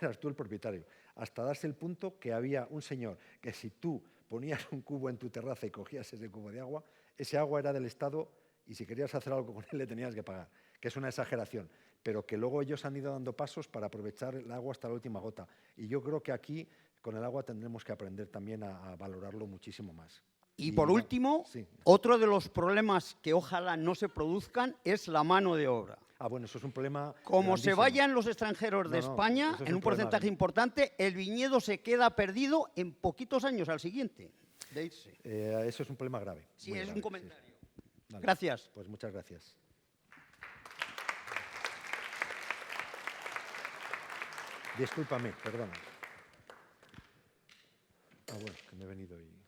[SPEAKER 2] eras tú el propietario, hasta darse el punto que había un señor que si tú ponías un cubo en tu terraza y cogías ese cubo de agua, ese agua era del Estado y si querías hacer algo con él le tenías que pagar, que es una exageración, pero que luego ellos han ido dando pasos para aprovechar el agua hasta la última gota. Y yo creo que aquí con el agua tendremos que aprender también a valorarlo muchísimo más.
[SPEAKER 4] Y por último,
[SPEAKER 2] sí.
[SPEAKER 4] Otro de los problemas que ojalá no se produzcan es la mano de obra.
[SPEAKER 2] Bueno, eso es un problema
[SPEAKER 4] Como
[SPEAKER 2] grandísimo.
[SPEAKER 4] se vayan los extranjeros de España, en un porcentaje importante, el viñedo se queda perdido en poquitos años al siguiente de irse.
[SPEAKER 2] Eso es un problema grave.
[SPEAKER 4] Sí, es
[SPEAKER 2] grave,
[SPEAKER 4] un comentario.
[SPEAKER 2] Sí. Vale.
[SPEAKER 4] Gracias.
[SPEAKER 2] Pues muchas gracias. Discúlpame, perdona. Bueno, que me he venido y...